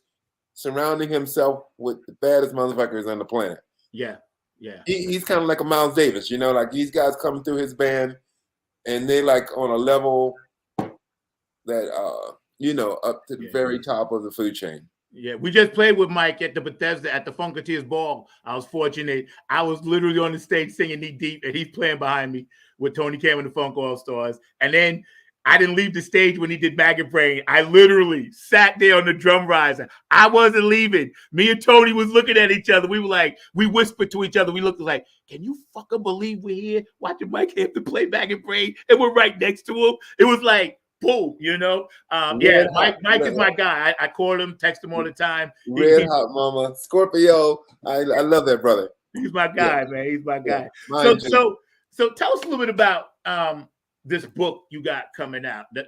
surrounding himself with the baddest motherfuckers on the planet. Yeah. He's kind of like a Miles Davis, like these guys coming through his band, and they like on a level that up to the very top of the food chain. Yeah, we just played with Mike at the Bethesda at the Funketeers Ball. I was fortunate. I was literally on the stage singing Knee Deep, and he's playing behind me with Tony Cam and the Funk All Stars. And then I didn't leave the stage when he did Maggot Brain. I literally sat there on the drum riser. I wasn't leaving. Me and Tony was looking at each other. We were like, we whispered to each other. We looked like, can you fucking believe we're here watching Mike Hampton play Maggot Brain? And we're right next to him. It was like, boom, Mike is my guy. I call him, text him all the time. Red Hot Mama, Scorpio. I love that brother. He's my guy, man. He's my guy. Yeah, so tell us a little bit about this book you got coming out. That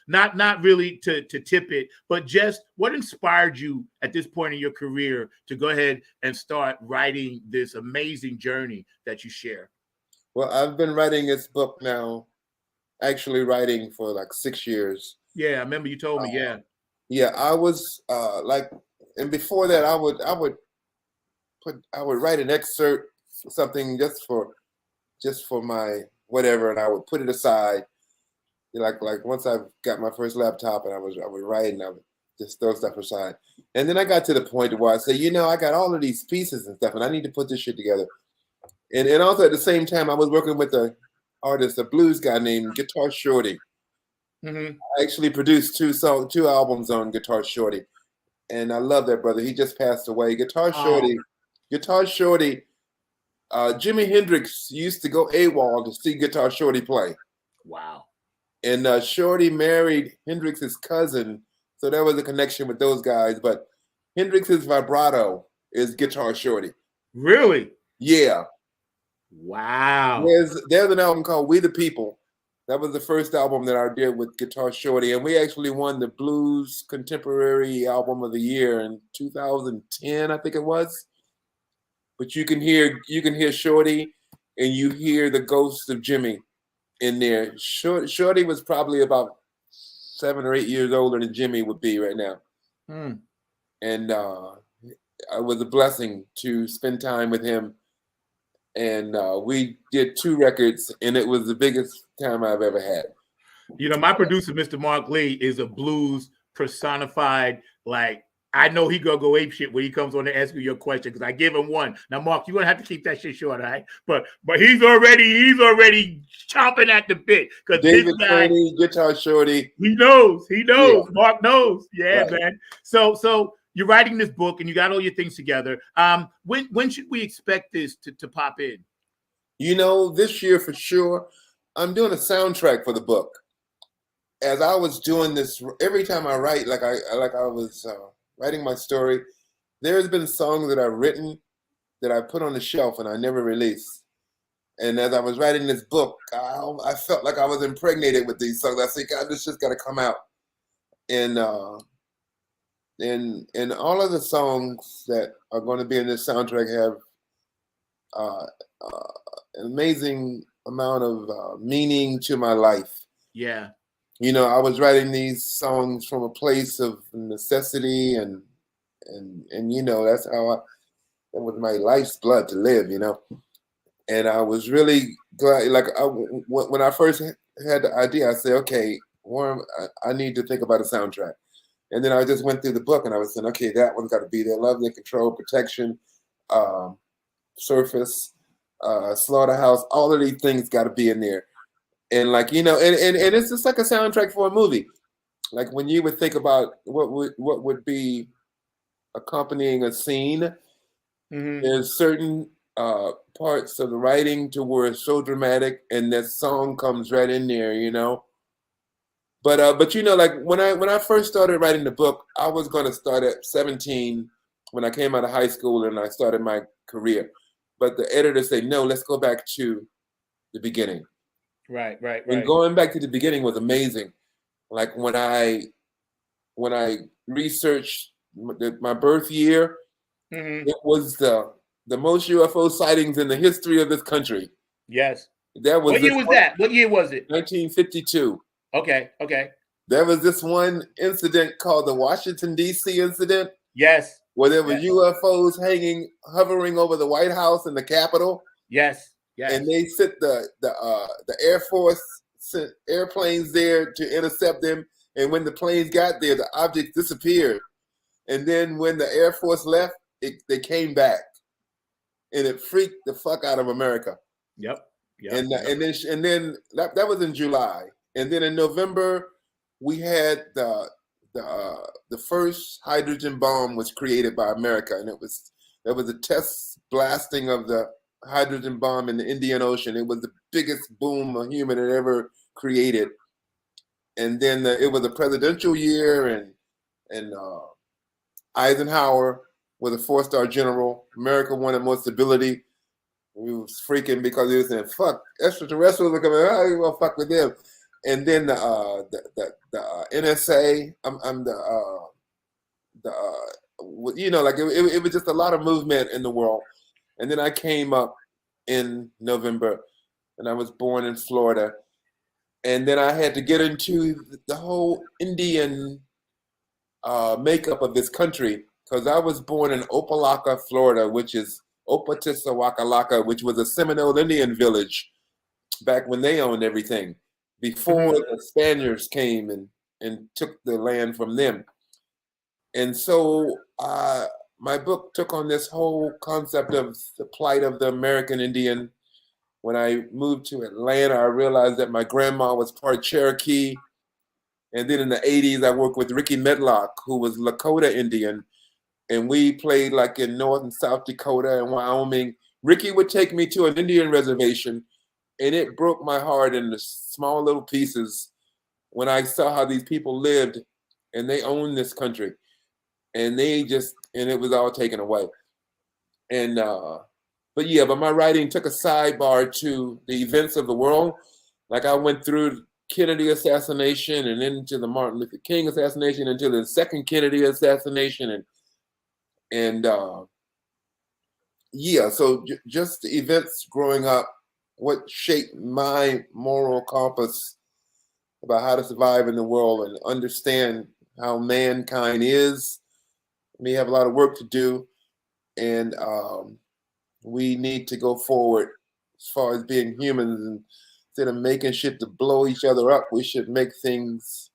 not really to tip it, but just what inspired you at this point in your career to go ahead and start writing this amazing journey that you share. Well, I've been writing this book now. Actually writing for like 6 years. Yeah, I remember you told me. Yeah, I was and before that, I would write an excerpt, something just for my whatever, and I would put it aside. Like once I got my first laptop, and I would write, and I would just throw stuff aside. And then I got to the point where I said, I got all of these pieces and stuff, and I need to put this shit together. And also at the same time, I was working with a blues guy named Guitar Shorty. I actually produced two albums on Guitar Shorty, and I love that brother. He just passed away. Guitar Shorty. Jimi Hendrix used to go AWOL to see Guitar Shorty play. Wow. And Shorty married Hendrix's cousin, so there was a connection with those guys. But Hendrix's vibrato is Guitar Shorty. Really? Yeah. Wow. There's an album called We the People. That was the first album that I did with Guitar Shorty, and we actually won the Blues Contemporary Album of the Year in 2010, I think it was. But you can hear Shorty, and you hear the ghost of Jimmy in there. Shorty was probably about 7 or 8 years older than Jimmy would be right now. And it was a blessing to spend time with him. And we did 2 records, and it was the biggest time I've ever had. My producer, Mr. Mark Lee, is a blues personified. Like, I know he gonna go apeshit when he comes on to ask you your question, because I give him one. Now, Mark, you're gonna have to keep that shit short, all right? But he's already chomping at the bit, because David this guy, Guitar Shorty, he knows. Yeah. Mark knows. Yeah, right. Man. So you're writing this book, and you got all your things together. When should we expect this to pop in? This year for sure. I'm doing a soundtrack for the book. As I was doing this, every time I write, I was writing my story, there's been songs that I've written that I put on the shelf and I never released. And as I was writing this book, I felt like I was impregnated with these songs. I said, God, this just got to come out. And all of the songs that are going to be in this soundtrack have an amazing amount of meaning to my life. Yeah. You know, I was writing these songs from a place of necessity and you know, that's how that was my life's blood to live, you know. And I was really glad, like when I first had the idea, I said, okay, Warren, I need to think about a soundtrack. And then I just went through the book and I was saying, okay, that one's got to be there. Love and Control, Protection, Surface, Slaughterhouse, all of these things got to be in there. And like, you know, and it's just like a soundtrack for a movie. Like when you would think about what would be accompanying a scene, there's certain parts of the writing to where it's so dramatic and that song comes right in there, you know. But you know, like when I first started writing the book, I was going to start at 17 when I came out of high school and I started my career. But the editor said, no, let's go back to the beginning. Right. And going back to the beginning was amazing. Like when I researched my birth year, it was the most UFO sightings in the history of this country. Yes. That was what year was that? What year was it? 1952. Okay. There was this one incident called the Washington, D.C. incident. Yes. Where there were UFOs hovering over the White House and the Capitol. Yes. And they sent the Air Force sent airplanes there to intercept them. And when the planes got there, the objects disappeared. And then when the Air Force left, they came back. And it freaked the fuck out of America. Yep. And then that was in July. And then in November, we had the first hydrogen bomb was created by America, and there was a test blasting of the hydrogen bomb in the Indian Ocean. It was the biggest boom a human had ever created. And then it was a presidential year, and Eisenhower was a 4-star general. America wanted more stability. We was freaking because he was saying, "Fuck, extraterrestrials are coming. How you gonna fuck with them?" And then the NSA, you know, like it was just a lot of movement in the world. And then I came up in November, and I was born in Florida. And then I had to get into the whole Indian makeup of this country because I was born in Opelika, Florida, which is Opatisawakalaka, which was a Seminole Indian village back when they owned everything, before the Spaniards came and took the land from them. And so my book took on this whole concept of the plight of the American Indian. When I moved to Atlanta, I realized that my grandma was part Cherokee. And then in the 80s, I worked with Ricky Medlock, who was Lakota Indian. And we played like in North and South Dakota and Wyoming. Ricky would take me to an Indian reservation, and it broke my heart into small little pieces when I saw how these people lived, and they owned this country, and it was all taken away. And but my writing took a sidebar to the events of the world. Like I went through Kennedy assassination and into the Martin Luther King assassination, into the second Kennedy assassination, so just the events growing up, what shaped my moral compass about how to survive in the world and understand how mankind is. We have a lot of work to do, and we need to go forward as far as being humans. And instead of making shit to blow each other up, we should make things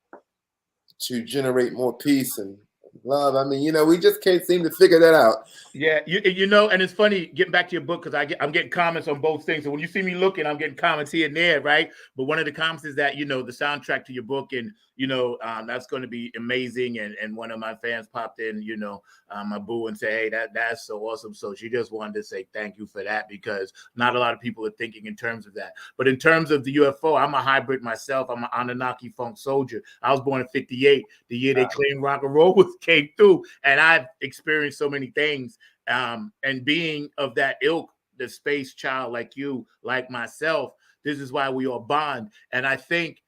to generate more peace and love. I mean, you know, we just can't seem to figure that out. Yeah, you know, and it's funny getting back to your book because I'm getting comments on both things. So when you see me looking, I'm getting comments here and there, right? But one of the comments is that, you know, the soundtrack to your book, and you know, that's going to be amazing. And one of my fans popped in, you know, my boo, and say, hey, that's so awesome. So she just wanted to say thank you for that, because not a lot of people are thinking in terms of that. But in terms of the UFO, I'm a hybrid myself. I'm an Anunnaki funk soldier. I was born in '58, the year they claimed rock and roll came through, and I've experienced so many things And being of that ilk, the space child like you, like myself, this is why we all bond. And I think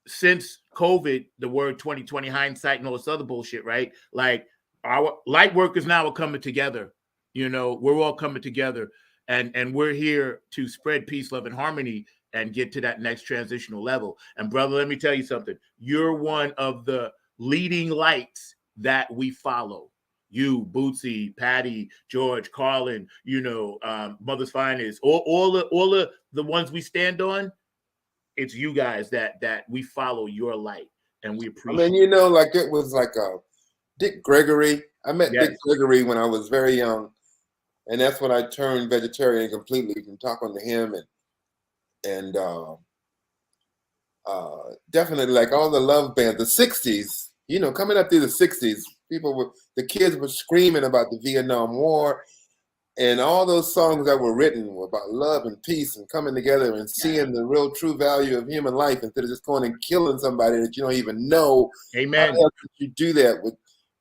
since COVID, the word 2020 hindsight and all this other bullshit, right? Like our light workers now are coming together. You know, we're all coming together, and we're here to spread peace, love, and harmony and get to that next transitional level. And brother, let me tell you something. You're one of the leading lights that we follow. You, Bootsy, Patty, George, Carlin, you know, Mother's Finest, all the ones we stand on. It's you guys that we follow your light, and we appreciate. I mean, you know, like it was like Dick Gregory. I met Yes. Dick Gregory when I was very young, and that's when I turned vegetarian completely from talking to him, and definitely like all the love bands, the '60s. You know, coming up through the '60s, the kids were screaming about the Vietnam War. And all those songs that were written were about love and peace and coming together and seeing the real true value of human life instead of just going and killing somebody that you don't even know. Amen. How else could you do that? With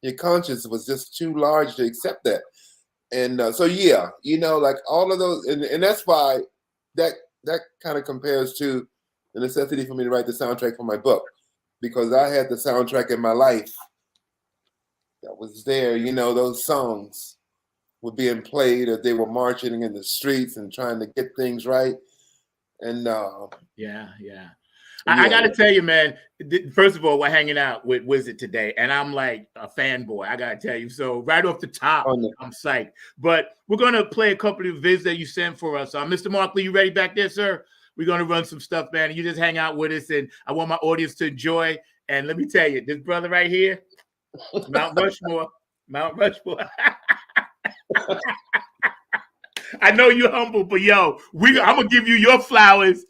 your conscience was just too large to accept that. And so, yeah, you know, like all of those, and that's why that kind of compares to the necessity for me to write the soundtrack for my book, because I had the soundtrack in my life that was there. You know, those songs were being played as they were marching in the streets and trying to get things right. And yeah. I got to tell you, man, first of all, we're hanging out with Wyzard today, and I'm like a fanboy. I got to tell you. So right off the top, I'm psyched. But we're going to play a couple of vids that you sent for us. Mr. Markley, you ready back there, sir? We're going to run some stuff, man. You just hang out with us, and I want my audience to enjoy. And let me tell you, this brother right here, Mount Rushmore. I know you're humble, but yo, I'm gonna give you your flowers.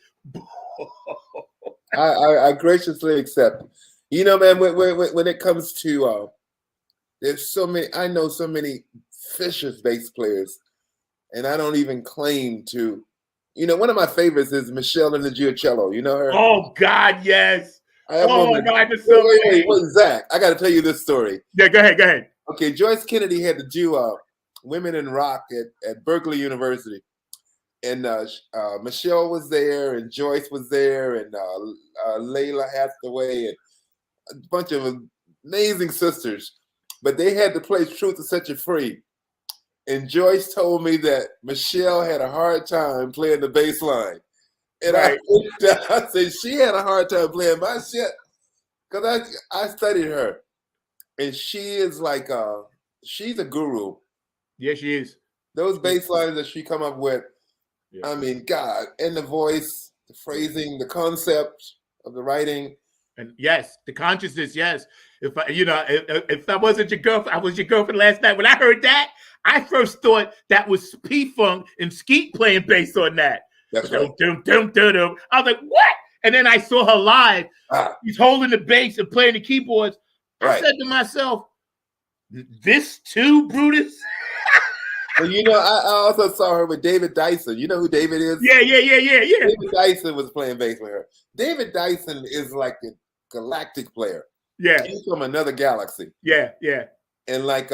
I graciously accept. You know, man, when it comes to there's so many. I know so many vicious bass players, and I don't even claim to. You know, one of my favorites is Michelle and the Giocello. You know her? Oh God, yes. Wait, Zach, I got to tell you this story. Yeah, go ahead. Okay, Joyce Kennedy had to do Women in Rock at Berkeley University. And Michelle was there, and Joyce was there, and Layla Hathaway, and a bunch of amazing sisters. But they had to play Truth to Set You Free. And Joyce told me that Michelle had a hard time playing the bass line. And right. I said she had a hard time playing my shit because I studied her. And she is like, she's a guru. Yeah, she is. Those bass lines that she come up with, I mean, God, and the voice, the phrasing, the concept of the writing. And yes, the consciousness, yes. If I wasn't your girlfriend, I was your girlfriend last night. When I heard that, I first thought that was P-Funk and Skeet playing bass on that. That's right. I was like, what? And then I saw her live. He's holding the bass and playing the keyboards. I said to myself, this too, Brutus? Well, you know, I also saw her with David Dyson. You know who David is? Yeah. David Dyson was playing bass with her. David Dyson is like a galactic player. Yeah. He's from another galaxy. Yeah. And like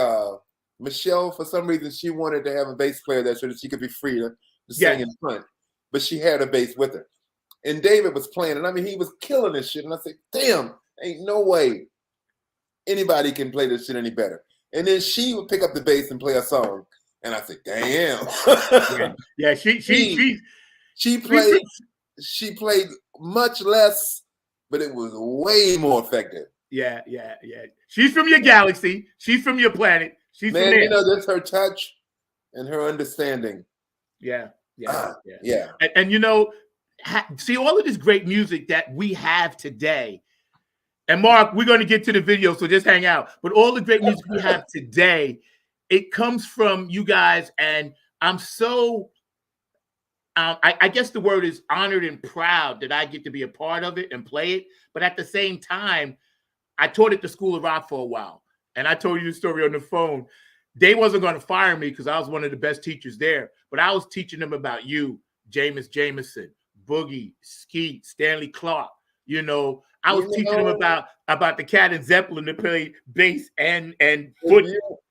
Michelle, for some reason, she wanted to have a bass player there so that she could be free to sing in front. But she had a bass with her. And David was playing, and I mean, he was killing this shit. And I said, damn, ain't no way anybody can play this shit any better. And then she would pick up the bass and play a song. And I said, damn. Yeah, she played much less, but it was way more effective. Yeah. She's from your galaxy. She's from your planet. She's from there. You know, that's her touch and her understanding. Yeah. And you know, see all of this great music that we have today. And Mark, we're going to get to the video, so just hang out. But all the great music we have today, it comes from you guys, and I'm so, I guess the word is honored and proud that I get to be a part of it and play it. But at the same time, I taught at the School of Rock for a while, and I told you the story on the phone. They wasn't going to fire me because I was one of the best teachers there, but I was teaching them about you, Jameis Jameson, Boogie, Skeet, Stanley Clark. You know, I was teaching them about the Cat and Zeppelin to play bass and foot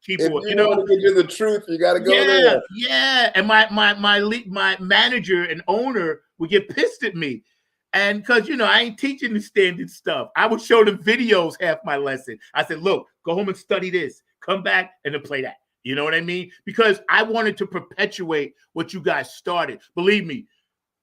keyboard. If you want to get the truth, you got to go there. Yeah. And my manager and owner would get pissed at me. And because, I ain't teaching the standard stuff. I would show them videos half my lesson. I said, look, go home and study this. Come back and then play that. You know what I mean? Because I wanted to perpetuate what you guys started. Believe me,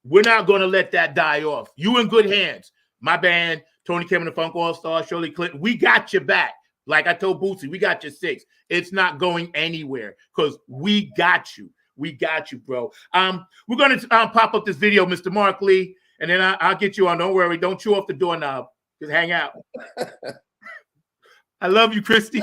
we're not going to let that die off. You in good hands. My band, Tony Kim and the Funk All-Stars, Shirley Clinton, we got your back. Like I told Bootsy, we got your 6. It's not going anywhere because we got you. We got you, bro. We're going to pop up this video, Mr. Mark Lee, and then I'll get you on. Don't worry. Don't chew off the doorknob. Just hang out. I love you, Christy.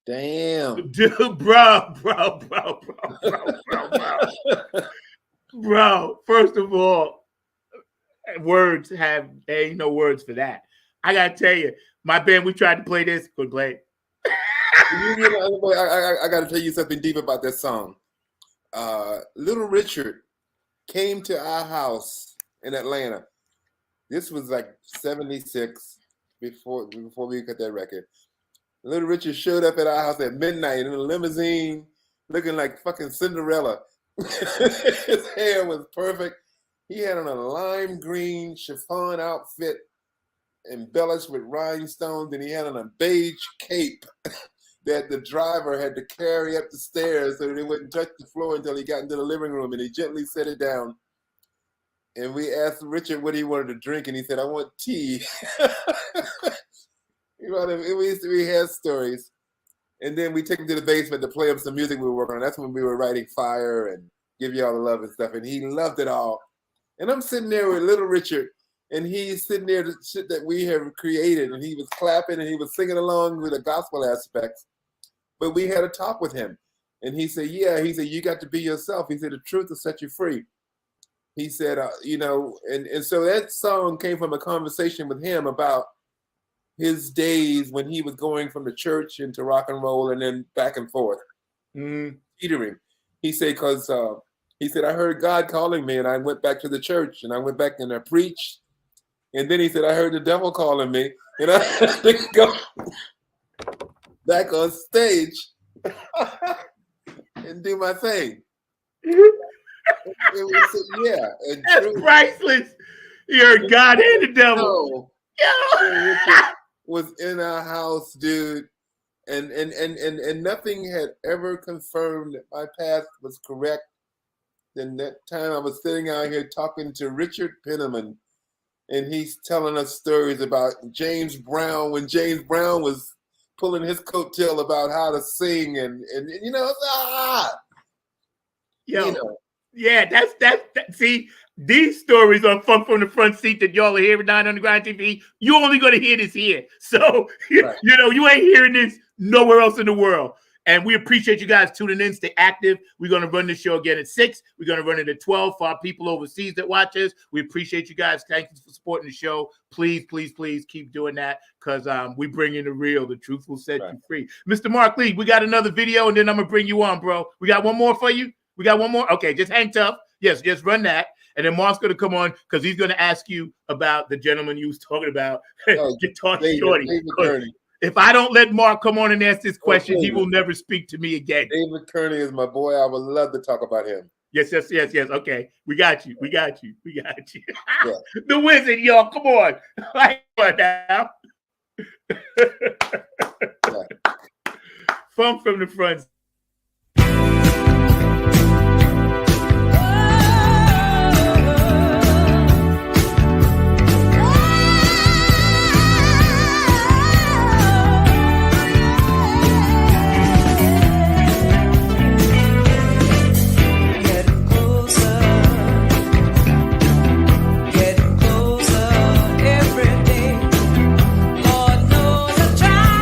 Damn. Dude, bro. Bro, first of all, there ain't no words for that. I gotta tell you, my band, we tried to play this, couldn't play it. I gotta tell you something deep about that song. Little Richard came to our house in Atlanta. This was like 76 before we got that record. Little Richard showed up at our house at midnight in a limousine looking like fucking Cinderella. His hair was perfect. He had on a lime green chiffon outfit embellished with rhinestones, and he had on a beige cape that the driver had to carry up the stairs so that it wouldn't touch the floor until he got into the living room, and he gently set it down. And we asked Richard what he wanted to drink, and he said, "I want tea." We had stories. And then we took him to the basement to play him some music we were working on. That's when we were writing Fire and Give You All the Love and stuff. And he loved it all. And I'm sitting there with Little Richard, and he's sitting there, the shit that we have created, and he was clapping and he was singing along with the gospel aspects. But we had a talk with him. And he said, you got to be yourself. He said, the truth will set you free. He said, and so that song came from a conversation with him about his days when he was going from the church into rock and roll and then back and forth. Teetering. He said, I heard God calling me, and I went back to the church, and I went back and I preached. And then he said, I heard the devil calling me, and I had to go back on stage and do my thing. And we said, that's priceless. You heard God and the devil. Was in our house, dude, and nothing had ever confirmed that my path was correct. Then that time I was sitting out here talking to Richard Penniman, and he's telling us stories about James Brown when James Brown was pulling his coattail about how to sing, and yeah, that's see. These stories on Funk from the Front Seat that y'all are hearing on Underground TV, you're only going to hear this here. So, right. You ain't hearing this nowhere else in the world. And we appreciate you guys tuning in. Stay active. We're going to run the show again at 6. We're going to run it at 12 for our people overseas that watch us. We appreciate you guys. Thank you for supporting the show. Please, please, please keep doing that, because we bring in the real. The truth will set you free. Mr. Mark Lee, we got another video, and then I'm going to bring you on, bro. We got one more for you? We got one more? Okay, just hang tough. Yes, just run that. And then Mark's going to come on because he's going to ask you about the gentleman you was talking about, Guitar Shorty. If I don't let Mark come on and ask this question, he will never speak to me again. David Kearney is my boy. I would love to talk about him. Yes. Okay, we got you. Yeah. The Wizard, y'all. Come on. Now. Funk from the Front. Lord knows I tried.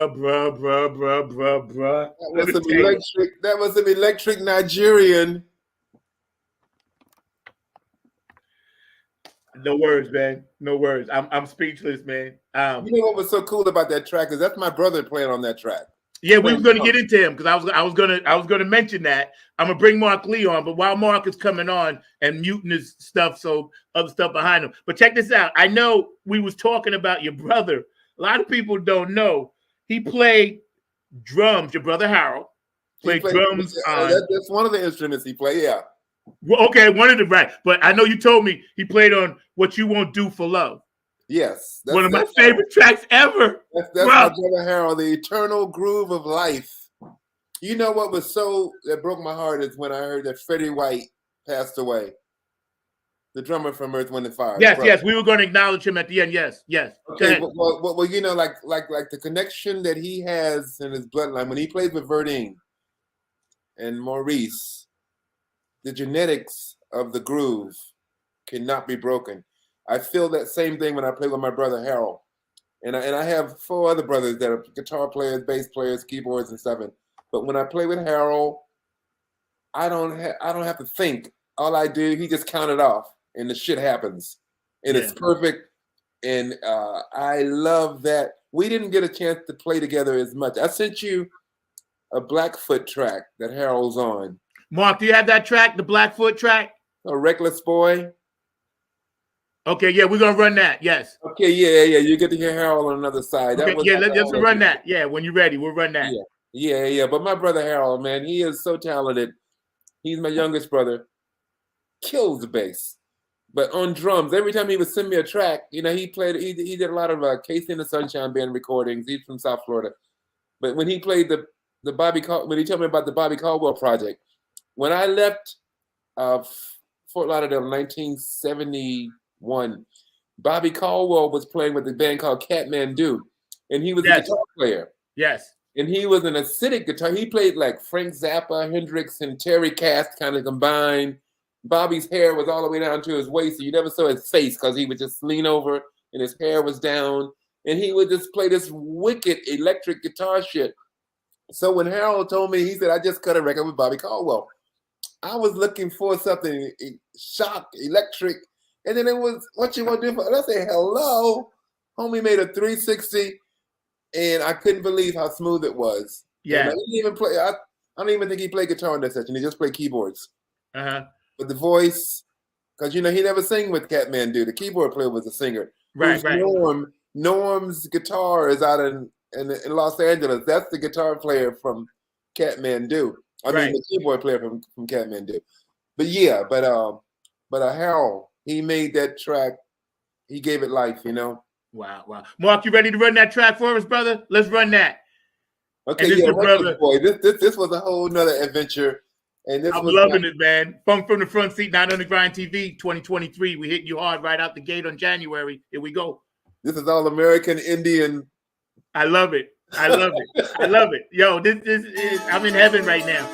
Bruh. That was some electric Nigerian. No words, man. No words. I'm speechless, man. You know what was so cool about that track is that's my brother playing on that track. Yeah, we were going to get into him because I was gonna mention that. I'm gonna bring Mark Lee on, but while Mark is coming on and muting his stuff, so other stuff behind him. But check this out. I know we was talking about your brother. A lot of people don't know he played drums. Your brother Harold played drums. That's one of the instruments he played. Yeah. Well, okay, one of the right. But I know you told me he played on "What You Won't Do for Love." Yes, one of my favorite tracks ever. That's my brother Harold, the eternal groove of life. You know what was that broke my heart is when I heard that Freddie White passed away, the drummer from Earth, Wind and Fire. Yes, we were going to acknowledge him at the end. Yes. Okay, well, you know, like the connection that he has in his bloodline when he played with Verdine and Maurice, the genetics of the groove cannot be broken. I feel that same thing when I play with my brother Harold, and I have 4 other brothers that are guitar players, bass players, keyboards, and stuff. But when I play with Harold, I don't have to think. All I do, he just count it off, and the shit happens, and it's perfect. And I love that we didn't get a chance to play together as much. I sent you a Blackfoot track that Harold's on. Mark, do you have that track, the Blackfoot track? A Reckless Boy. Okay, yeah, we're gonna run that. Yes. Okay, yeah. You get to hear Harold on another side. Okay, let's run that. Yeah, when you're ready, we'll run that. Yeah. But my brother Harold, man, he is so talented. He's my youngest brother. Kills the bass, but on drums. Every time he would send me a track, you know, he did a lot of Casey and the Sunshine Band recordings. He's from South Florida, but when he played when he told me about the Bobby Caldwell project, when I left Fort Lauderdale in 1971, Bobby Caldwell was playing with a band called Kathmandu, and he was a guitar player. Yes. And he was an acidic guitar. He played like Frank Zappa, Hendrix, and Terry Kath kind of combined. Bobby's hair was all the way down to his waist, so you never saw his face because he would just lean over and his hair was down. And he would just play this wicked electric guitar shit. So when Harold told me, he said, I just cut a record with Bobby Caldwell. I was looking for something shock, electric. And then it was, what you want to do for? And I said, hello. Homie made a 360. And I couldn't believe how smooth it was. Yeah. He didn't even play. I don't even think he played guitar in that session. He just played keyboards. Uh-huh. But the voice, because, you know, he never sang with Kathmandu. The keyboard player was a singer. Right. Norm's guitar is out in Los Angeles. That's the guitar player from Kathmandu. I mean, the keyboard player from Kathmandu. But yeah, but Harold, he made that track. He gave it life, you know. Wow. Mark, you ready to run that track for us, brother? Let's run that. Okay, yeah, brother. Boy, this was a whole nother adventure. And I'm loving it, man. Funk from the Front Seat, Not on the Grind TV 2023. We hit you hard right out the gate on January. Here we go. This is all American Indian. I love it. Yo, this is, I'm in heaven right now.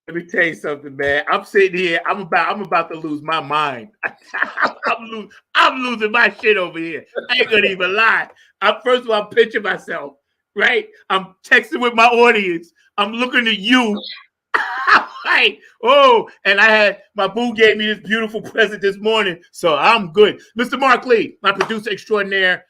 Let me tell you something, man. I'm sitting here. I'm about to lose my mind. I'm losing my shit over here. I ain't gonna even lie. First of all, I'm picturing myself, right? I'm texting with my audience. I'm looking at you. Right. Oh, and my boo gave me this beautiful present this morning, so I'm good. Mr. Mark Lee, my producer extraordinaire,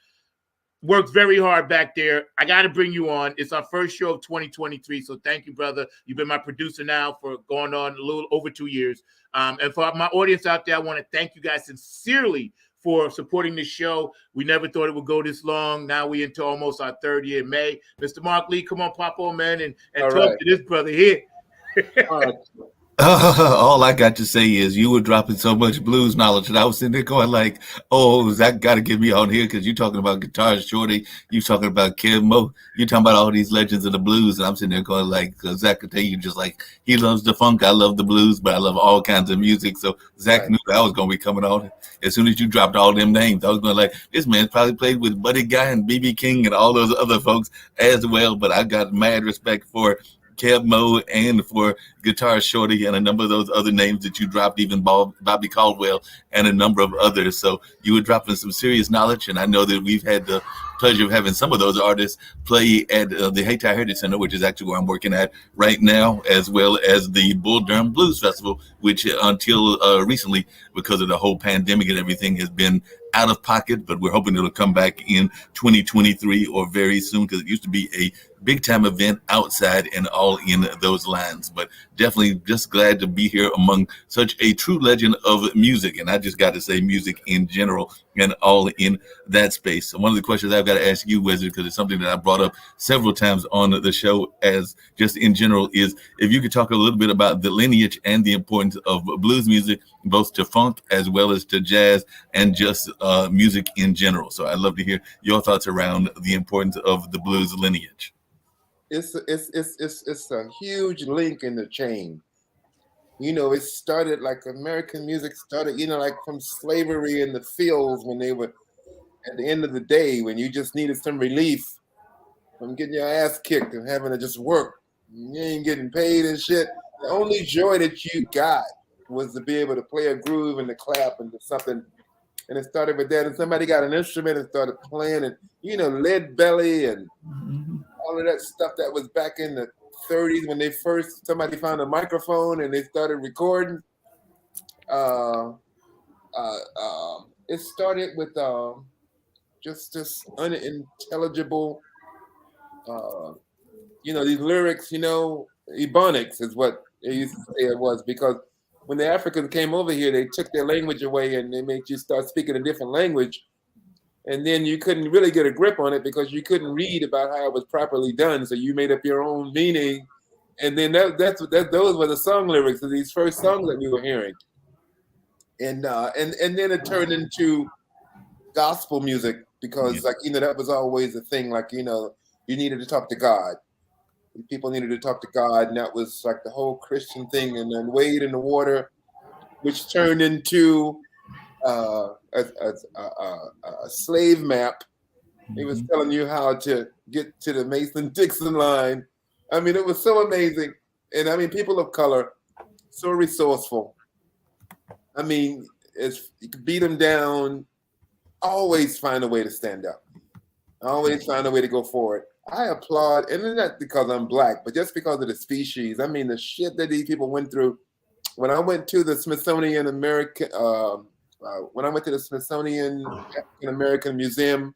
works very hard back there. I got to bring you on. It's our first show of 2023. So thank you, brother. You've been my producer now for going on a little over 2 years. And for my audience out there, I want to thank you guys sincerely for supporting this show. We never thought it would go this long. Now we into almost our third year in May. Mr. Mark Lee, come on, pop on, man, and talk right. to this brother here. All right. All I got to say is you were dropping so much blues knowledge, and I was sitting there going like, "Oh, Zach got to get me on here because you're talking about Guitar Shorty, you talking about Kev Mo, you talking about all these legends of the blues." And I'm sitting there going like, Zach could tell you just like he loves the funk, I love the blues, but I love all kinds of music. So Zach knew that I was going to be coming on. As soon as you dropped all them names, I was going like, this man's probably played with Buddy Guy and BB King and all those other folks as well. But I got mad respect for Kev Mo and for Guitar Shorty and a number of those other names that you dropped, even Bobby Caldwell and a number of others. So you were dropping some serious knowledge, and I know that we've had the pleasure of having some of those artists play at the Hayti Heritage Center, which is actually where I'm working at right now, as well as the Bull Durham Blues Festival, which until recently, because of the whole pandemic and everything, has been out of pocket, but we're hoping it'll come back in 2023 or very soon, because it used to be a big time event outside and all in those lines. But definitely just glad to be here among such a true legend of music. And I just got to say music in general and all in that space. So one of the questions I've got to ask you, Wyzard, because it's something that I brought up several times on the show as just in general, is if you could talk a little bit about the lineage and the importance of blues music, both to funk as well as to jazz and just music in general. So I'd love to hear your thoughts around the importance of the blues lineage. It's a huge link in the chain. You know, it started like American music started, you know, like from slavery in the fields when they were at the end of the day, when you just needed some relief from getting your ass kicked and having to just work. You ain't getting paid and shit. The only joy that you got was to be able to play a groove and to clap and to something. And it started with that. And somebody got an instrument and started playing, and, you know, Lead Belly and all of that stuff that was back in the 30s when somebody found a microphone and they started recording. It started with just this unintelligible, you know, these lyrics, you know, Ebonics is what they used to say it was, because when the Africans came over here, they took their language away and they made you start speaking a different language. And then you couldn't really get a grip on it because you couldn't read about how it was properly done. So you made up your own meaning. And then those were the song lyrics of these first songs that we were hearing. And then it turned into gospel music because, like, you know, that was always a thing. Like, you know, you needed to talk to God. People needed to talk to God. And that was like the whole Christian thing. And then Wade in the Water, which turned into a slave map. He was telling you how to get to the Mason-Dixon line. I mean, it was so amazing. And I mean, people of color, so resourceful. I mean, you could beat them down, always find a way to stand up. Always find a way to go forward. I applaud, and not because I'm black, but just because of the species. I mean, the shit that these people went through. When I went to the Smithsonian African American Museum,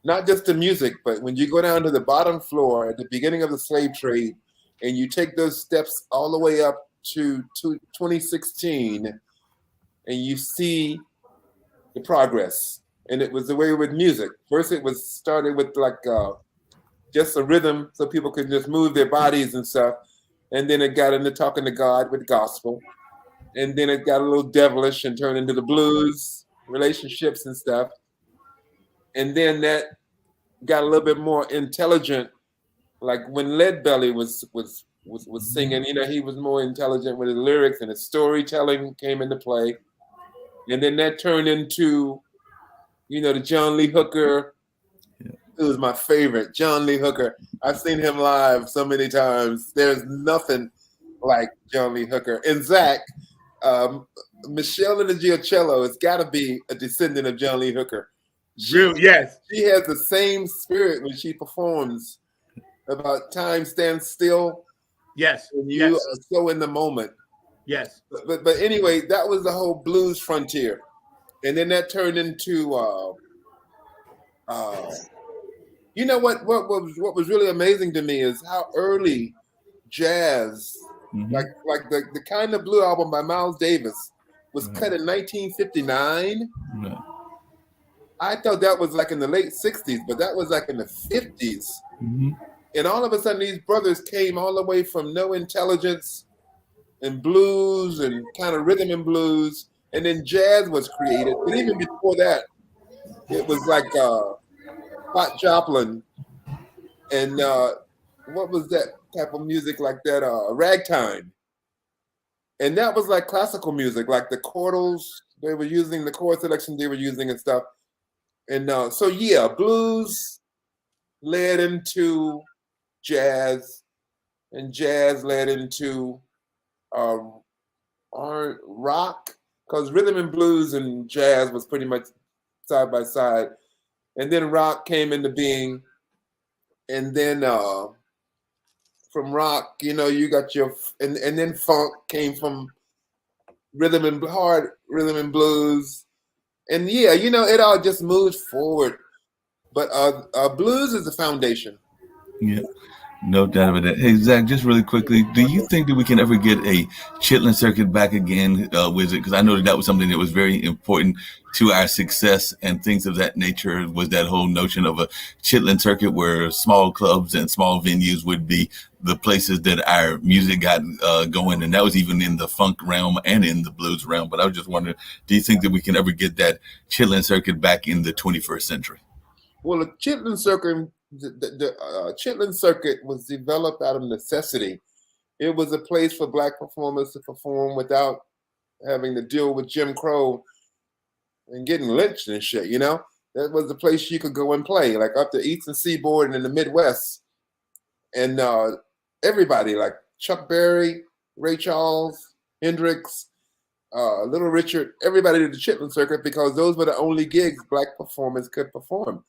not just the music, but when you go down to the bottom floor at the beginning of the slave trade, and you take those steps all the way up to 2016, and you see the progress. And it was the way with music. First, it was started with like just a rhythm, so people could just move their bodies and stuff. And then it got into talking to God with gospel. And then it got a little devilish and turned into the blues, relationships and stuff. And then that got a little bit more intelligent. Like when Lead Belly was singing, you know, he was more intelligent with his lyrics, and his storytelling came into play. And then that turned into, you know, the John Lee Hooker. It was my favorite, John Lee Hooker. I've seen him live so many times. There's nothing like John Lee Hooker. And Zach, Michelle in the Giocello has got to be a descendant of John Lee Hooker. Yes. She has the same spirit when she performs about time stands still. Yes. And you are so in the moment. Yes. But anyway, that was the whole blues frontier. And then that turned into you know what was really amazing to me is how early jazz, like the Kind of Blue album by Miles Davis was cut in 1959. I thought that was like in the late 60s, but that was like in the 50s. And all of a sudden these brothers came all the way from no intelligence and blues and kind of rhythm and blues, and then jazz was created. But even before that, it was like Hot Joplin and what was that type of music like that? Ragtime. And that was like classical music, like the chordals they were using, the chord selection they were using and stuff. And so yeah, blues led into jazz, and jazz led into rock, because rhythm and blues and jazz was pretty much side by side. And then rock came into being. And then from rock, you got and then funk came from hard rhythm and blues. And yeah, it all just moves forward. But blues is the foundation. Yeah. No doubt about that. Hey, Zach, just really quickly, do you think that we can ever get a Chitlin circuit back again, Wyzard? Because I know that was something that was very important to our success and things of that nature, was that whole notion of a Chitlin circuit where small clubs and small venues would be the places that our music got going. And that was even in the funk realm and in the blues realm. But I was just wondering, do you think that we can ever get that Chitlin circuit back in the 21st century? Well, the Chitlin circuit... The Chitlin circuit was developed out of necessity. It was a place for Black performers to perform without having to deal with Jim Crow and getting lynched and shit, That was the place you could go and play, like up the Eastern Seaboard and in the Midwest. And everybody, like Chuck Berry, Ray Charles, Hendrix, Little Richard, everybody did the Chitlin circuit because those were the only gigs Black performers could perform.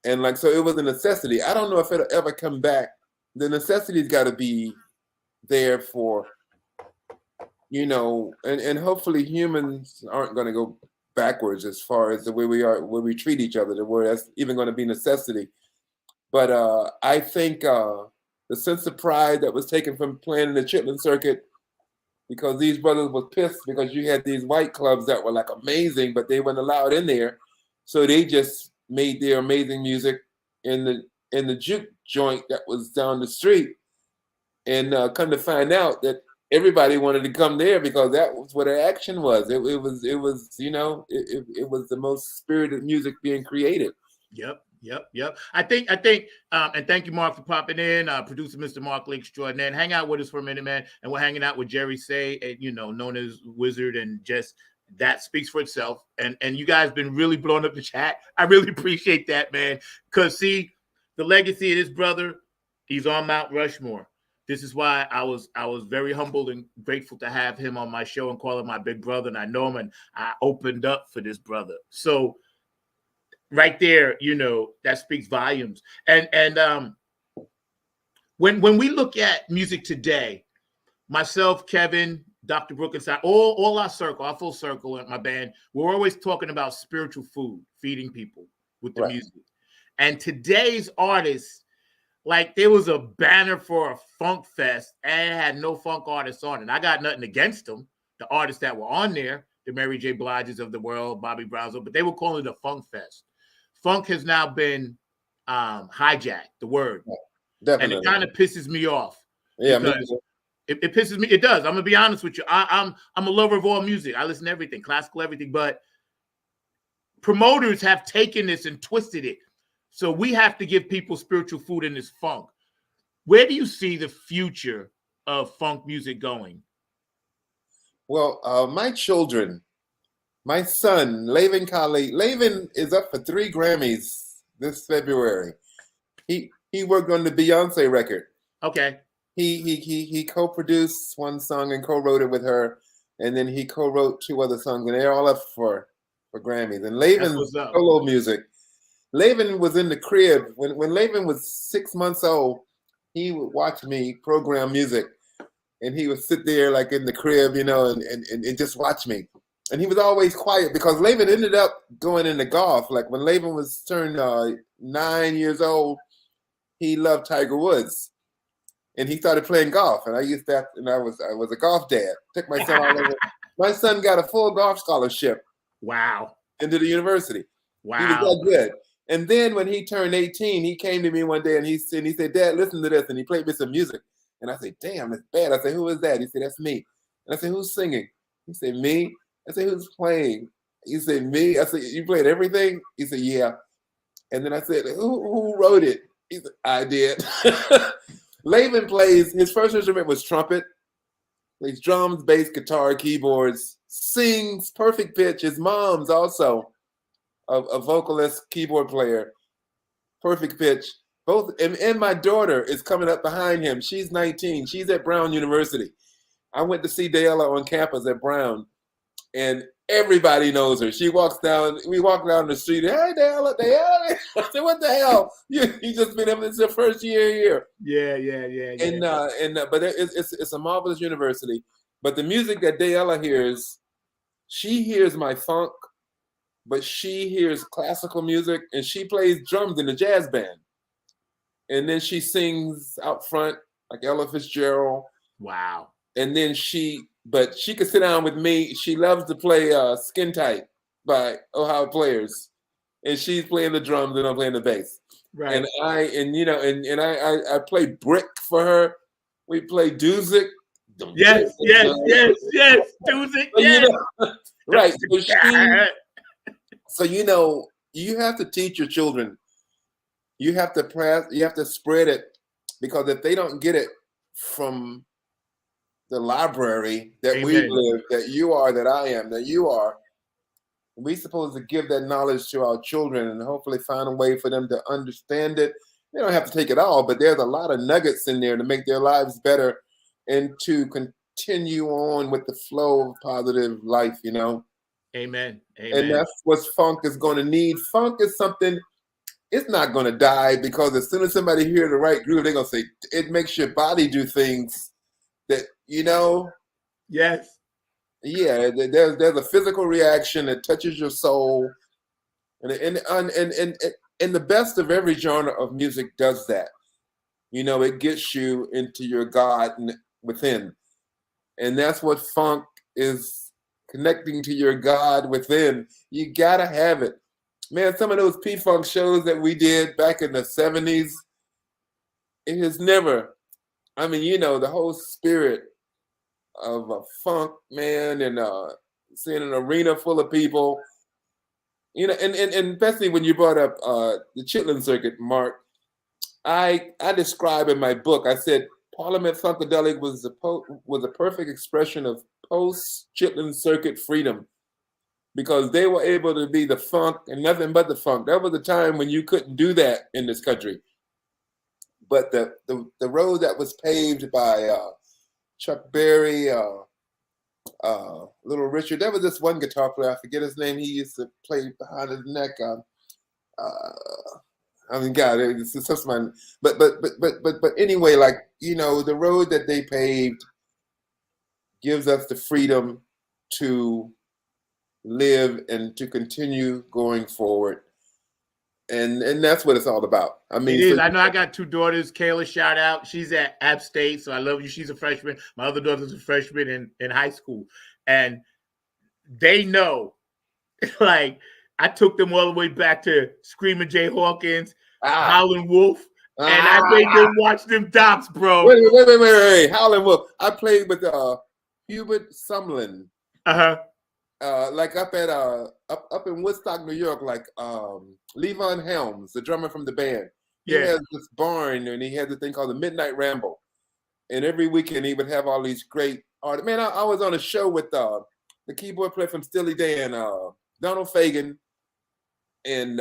And so it was a necessity. I don't know if it'll ever come back. The necessity's got to be there for, and hopefully humans aren't going to go backwards as far as the way we are, where we treat each other, where that's even going to be necessity. But I think the sense of pride that was taken from playing in the Chitlin circuit, because these brothers were pissed because you had these white clubs that were like amazing, but they weren't allowed in there. So they just made their amazing music in the juke joint that was down the street, and come to find out that everybody wanted to come there because that was where the action was. It was the most spirited music being created. Yep. I think, and thank you, Mark, for popping in. Producer Mr. Mark Lake Extraordinaire. Hang out with us for a minute, man. And we're hanging out with Jerry Say, known as Wyzard, and just. That speaks for itself. And you guys been really blowing up the chat. I really appreciate that, man. Because, see, the legacy of this brother, he's on Mount Rushmore. This is why I was very humbled and grateful to have him on my show and call him my big brother. And I know him, and I opened up for this brother. So right there, that speaks volumes. And when we look at music today, myself, Kevin, Dr. Brooke and all our circle, our full circle at my band, we're always talking about spiritual food, feeding people with the music. And today's artists, like there was a banner for a funk fest and it had no funk artists on it. I got nothing against them, the artists that were on there, the Mary J. Bliges of the world, Bobby Brown's, but they were calling it a funk fest. Funk has now been hijacked, the word. Definitely. And it kind of pisses me off. Yeah, It pisses me. It does. I'm gonna be honest with you. I'm a lover of all music. I listen to everything, classical, everything. But promoters have taken this and twisted it. So we have to give people spiritual food in this funk. Where do you see the future of funk music going? Well, my children, my son, Laven Kali, Laven is up for 3 Grammys this February. He worked on the Beyonce record. Okay. he co-produced one song and co-wrote it with her, and then he co-wrote 2 other songs, and they're all up for Grammys. And Laven's solo music. Laven was in the crib when Laven was 6 months old. He would watch me program music, and he would sit there like in the crib, you know, and just watch me. And he was always quiet because Laven ended up going into golf. Like when Laven was turned 9 years old, he loved Tiger Woods, and he started playing golf. And I used that, and I was a golf dad. Took my son all over. My son got a full golf scholarship. Wow. Into the university. Wow. He was that good. And then when he turned 18, he came to me one day and he said, "Dad, listen to this." And he played me some music. And I said, "Damn, that's bad." I said, "Who is that?" He said, "That's me." And I said, "Who's singing?" He said, "Me." I said, "Who's playing?" He said, "Me." I said, "You played everything?" He said, "Yeah." And then I said, Who wrote it?" He said, "I did." Laven plays, his first instrument was trumpet, plays drums, bass, guitar, keyboards, sings perfect pitch. His mom's also a vocalist, keyboard player, perfect pitch. Both, and my daughter is coming up behind him. She's 19. She's at Brown University. I went to see Dayella on campus at Brown, and everybody knows her. We walk down the street. "Hey, Dayella." I said, "What the hell? You just been up. It's your first year here." Yeah. But it's a marvelous university. But the music that Dayella hears, she hears my funk, but she hears classical music, and she plays drums in a jazz band. And then she sings out front like Ella Fitzgerald. Wow. And then she could sit down with me. She loves to play Skin Tight by Ohio Players. And she's playing the drums and I'm playing the bass. Right. And I play brick for her. We play Duzik. Yes. Duzik, yes. Right. So you have to teach your children. You have to spread it, because if they don't get it from the library that Amen. we live, that you are, that I am, that you are, we're supposed to give that knowledge to our children and hopefully find a way for them to understand it. They don't have to take it all, but there's a lot of nuggets in there to make their lives better and to continue on with the flow of positive life, Amen. And that's what funk is going to need. Funk is something, it's not going to die, because as soon as somebody hears the right groove, they're going to say, it makes your body do things that, Yes. Yeah, there's a physical reaction that touches your soul. And the best of every genre of music does that. It gets you into your God within. And that's what funk is, connecting to your God within. You got to have it. Man, some of those P-Funk shows that we did back in the 70s, it has never, the whole spirit of a funk, man, and seeing an arena full of people, and especially when you brought up the Chitlin Circuit, Mark, I describe in my book, I said Parliament Funkadelic was a perfect expression of post-Chitlin Circuit freedom, because they were able to be the funk and nothing but the funk. That was a time when you couldn't do that in this country. But the road that was paved by Chuck Berry, Little Richard, there was this one guitar player, I forget his name, he used to play behind his neck. God, it's just my, but anyway, the road that they paved gives us the freedom to live and to continue going forward. And that's what it's all about. It is. I know I got 2 daughters. Kayla, shout out. She's at App State, so I love you. She's a freshman. My other daughter's a freshman in high school. And they know, I took them all the way back to Screaming Jay Hawkins, Howlin' Wolf, and I made them watch them docs, bro. Wait. Howlin' Wolf. I played with Hubert Sumlin. Up in Woodstock, New York, Levon Helms, the drummer from the band. He has this barn, and he has a thing called the Midnight Ramble. And every weekend he would have all these great artists. Man, I was on a show with the keyboard player from Steely Dan, Donald Fagen, and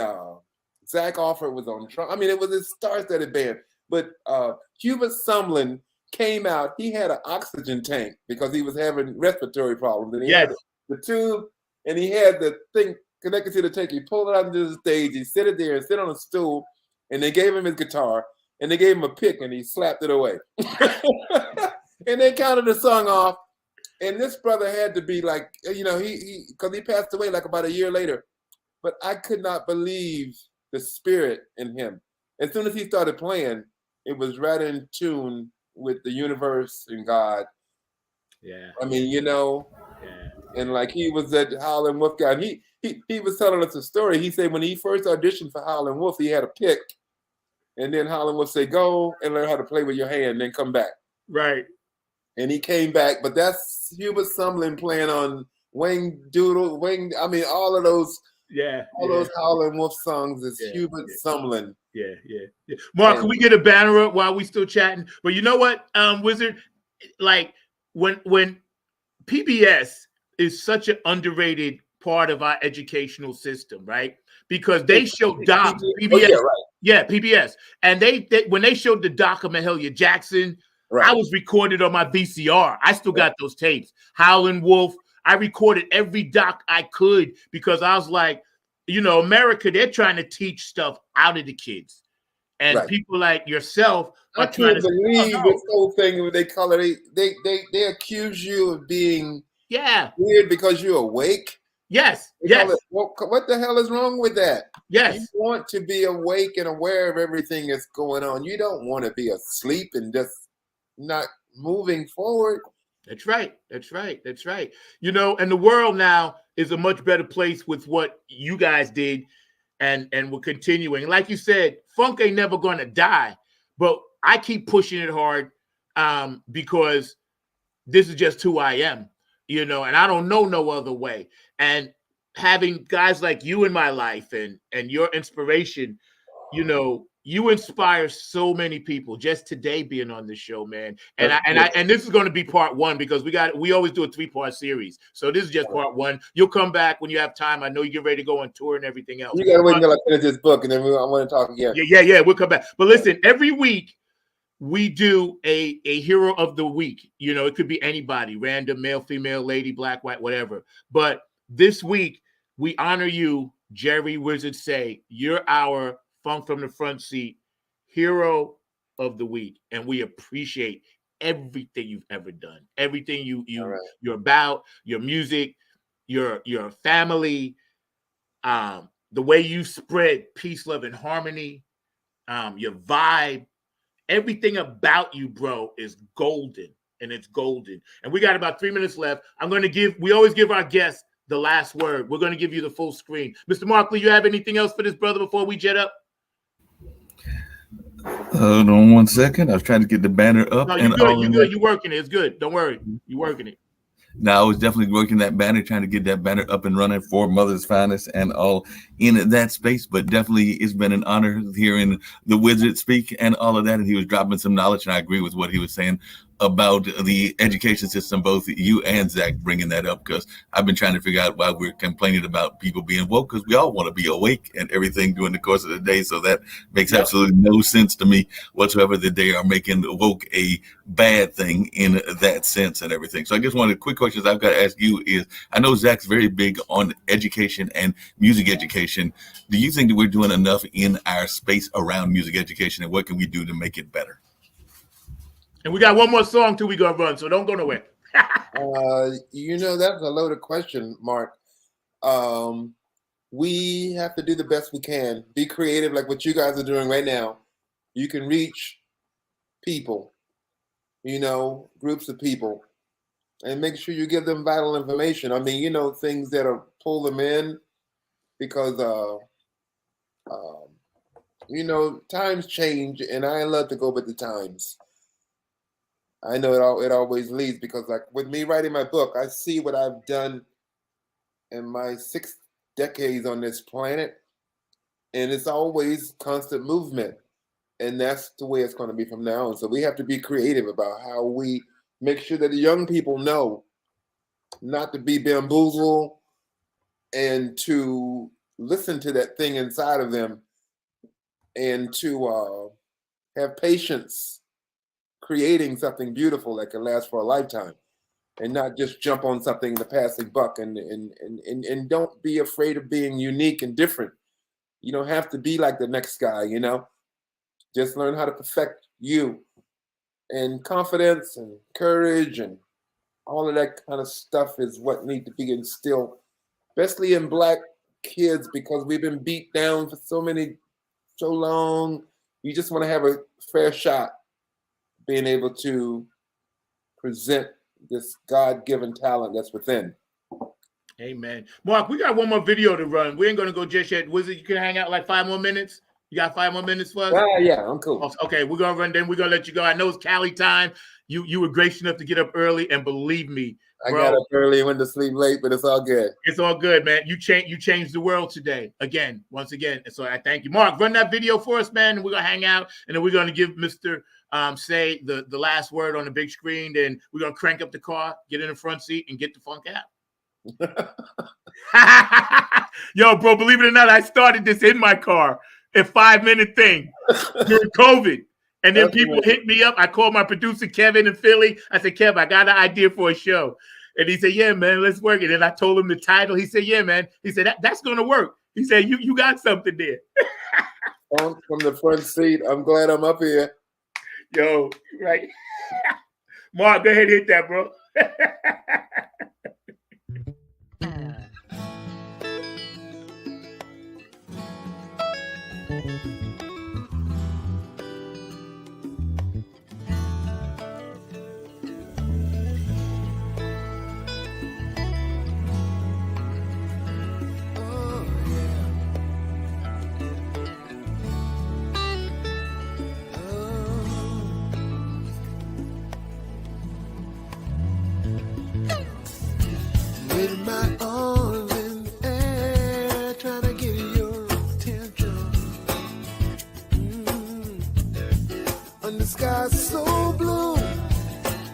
Zach Offer was on drum. It was a star-studded band. But Hubert Sumlin came out. He had an oxygen tank because he was having respiratory problems, and he Yes. had the tube, and he had the thing connected to the tank. He pulled it out into the stage. He set it there and sit on a stool, and they gave him his guitar, and they gave him a pick, and he slapped it away. And they counted the song off. And this brother had to be like, you know, he because he passed away like about a year later. But I could not believe the spirit in him. As soon as he started playing, it was right in tune with the universe and God. Yeah. I mean, you know, Yeah. and like he was at Howlin' Wolf guy. And he was telling us a story. He said when he first auditioned for Howlin' Wolf, he had a pick. And then Howlin' Wolf say, go and learn how to play with your hand, then come back. Right. And he came back, but that's Hubert Sumlin playing on Wayne Doodle, I mean, all of those, those Howlin' Wolf songs is Hubert Sumlin. Yeah. Mark, can we get a banner up while we still chatting? But you know what, Wizard, like when PBS is such an underrated part of our educational system, right? Because they show docs, PBS, PBS, and they when they showed the doc of Mahalia Jackson. Right. I was recorded on my VCR. I still got those tapes. Howlin' Wolf. I recorded every doc I could because I was like, you know, America, they're trying to teach stuff out of the kids. And people like yourself are trying to believe this whole thing they call it. They accuse you of being weird because you're awake. Yes. What the hell is wrong with that? Yes. You want to be awake and aware of everything that's going on. You don't want to be asleep and just not moving forward. That's right. You know, and the world now is a much better place with what you guys did, and we're continuing. Like you said, funk ain't never gonna die, but I keep pushing it hard because this is just who I am, you know, and I don't know no other way. And having guys like you in my life and your inspiration, you know, you inspire so many people just today being on this show, man. And this is going to be part one because we always do a 3-part series. So this is just part one. You'll come back when you have time. I know you get ready to go on tour and everything else. You got to wait until I finish this book and then I want to talk again. Yeah. We'll come back. But listen, every week we do a hero of the week. You know, it could be anybody, random, male, female, lady, black, white, whatever. But this week we honor you, Jerry Wyzard Say. You're our Funk from the Front Seat hero of the week, and we appreciate everything you've ever done, everything you're about, your music, your family, the way you spread peace, love, and harmony, your vibe, everything about you, bro, is golden, and it's golden. And we got about 3 minutes left. We always give our guests the last word. We're going to give you the full screen. Mr. Markley, you have anything else for this brother before we jet up? Hold on 1 second. I was trying to get the banner up. No, you're good. You're good. You're working it. It's good. Don't worry. You're working it. No, I was definitely working that banner, trying to get that banner up and running for Mother's Finest and all in that space. But definitely it's been an honor hearing the Wyzard speak and all of that. And he was dropping some knowledge. And I agree with what he was saying about the education system, both you and Zach bringing that up, because I've been trying to figure out why we're complaining about people being woke, because we all want to be awake and everything during the course of the day. So that makes absolutely no sense to me whatsoever that they are making woke a bad thing in that sense and everything. So I guess one of the quick questions I've got to ask you is, I know Zach's very big on education and music education. Do you think that we're doing enough in our space around music education, and what can we do to make it better? And we got one more song till we go run, so don't go nowhere. You know, that's a loaded question, Mark. We have to do the best we can. Be creative, like what you guys are doing right now. You can reach people, you know, groups of people, and make sure you give them vital information. I mean, you know, things that'll pull them in, because, you know, times change, and I love to go with the times. I know it always leads, because like with me writing my book, I see what I've done in my 6 decades on this planet, and it's always constant movement, and that's the way it's going to be from now on. So we have to be creative about how we make sure that the young people know not to be bamboozled and to listen to that thing inside of them, and to have patience, creating something beautiful that can last for a lifetime, and not just jump on something in the passing buck. And don't be afraid of being unique and different. You don't have to be like the next guy, you know. Just learn how to perfect you. And confidence and courage and all of that kind of stuff is what needs to be instilled, especially in Black kids, because we've been beat down for so long. You just want to have a fair shot being able to present this God-given talent that's within. Amen. Mark, we got one more video to run. We ain't going to go just yet. Wyzard, you can hang out like 5 more minutes? You got 5 more minutes for us? Yeah, I'm cool. Okay, we're going to run, then we're going to let you go. I know it's Cali time. You were gracious enough to get up early, and believe me, bro, I got up early and went to sleep late, but it's all good. It's all good, man. You changed the world today, once again. And so I thank you. Mark, run that video for us, man, and we're going to hang out, and then we're going to give Mr. Say the last word on the big screen, then we're going to crank up the car, get in the front seat, and get the funk out. Yo, bro, believe it or not, I started this in my car, a 5-minute thing during COVID. And then people hit me up. I called my producer, Kevin, in Philly. I said, Kev, I got an idea for a show. And he said, yeah, man, let's work it. And I told him the title. He said, yeah, man. He said, that's going to work. He said, you got something there. From the front seat. I'm glad I'm up here. Yo, right. Mark, go ahead and hit that, bro. With my arms in the air, trying to get your attention. And the sky's so blue,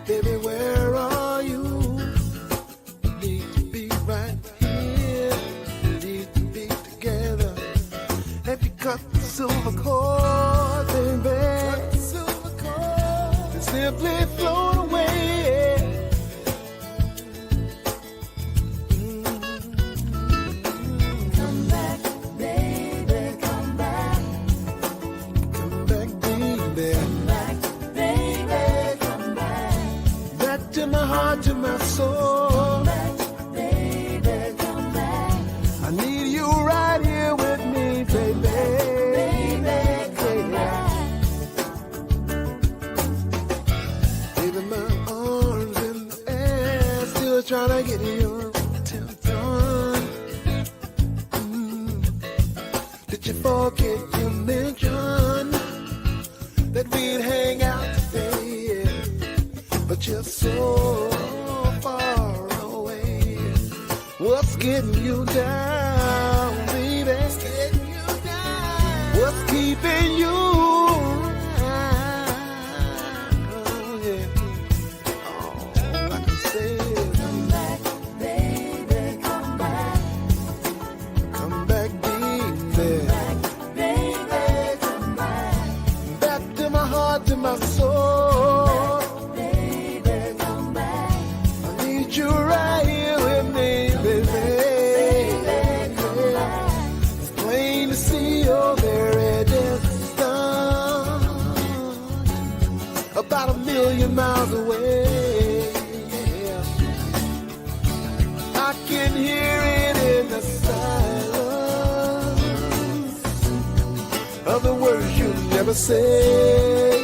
baby, where are you? We need to be right here, we need to be together. Have you cut the silver cord, baby? Cut the silver cord and simply float away. To my soul, come back, baby, come back. I need you right here with me, baby, baby, come back. Baby, my arms in the air, still trying to get your attention. Did you forget you mentioned that we'd hang out today? But you're so far away. What's getting you down, baby? What's getting you down? What's keeping you around? Oh, yeah. All I can say is come back, baby, come back. Come back, baby. Come back, baby, come back. Back to my heart, to my soul. You right here with me, baby. It's plain to see you're very distant, about 1,000,000 miles away. I can hear it in the silence of the words you never say.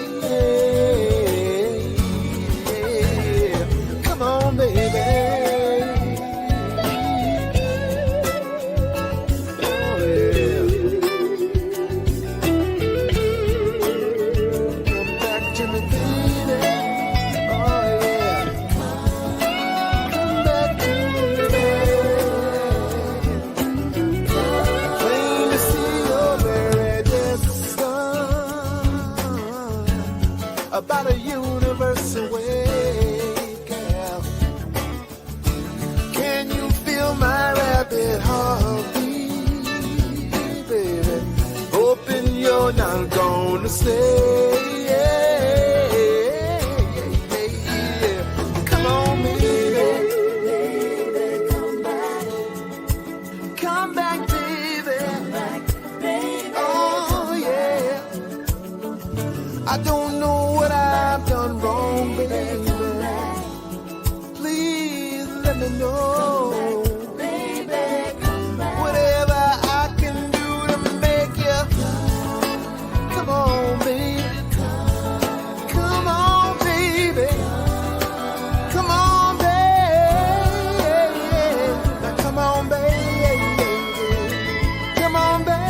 About a universe away, girl. Can you feel my rapid heartbeat, baby? Hoping you're not gonna stay. I don't know what I've done wrong, baby. Please let me know. Whatever I can do to make you come on, baby. Come on, baby. Come on, baby. Now come on, baby. Come on, baby.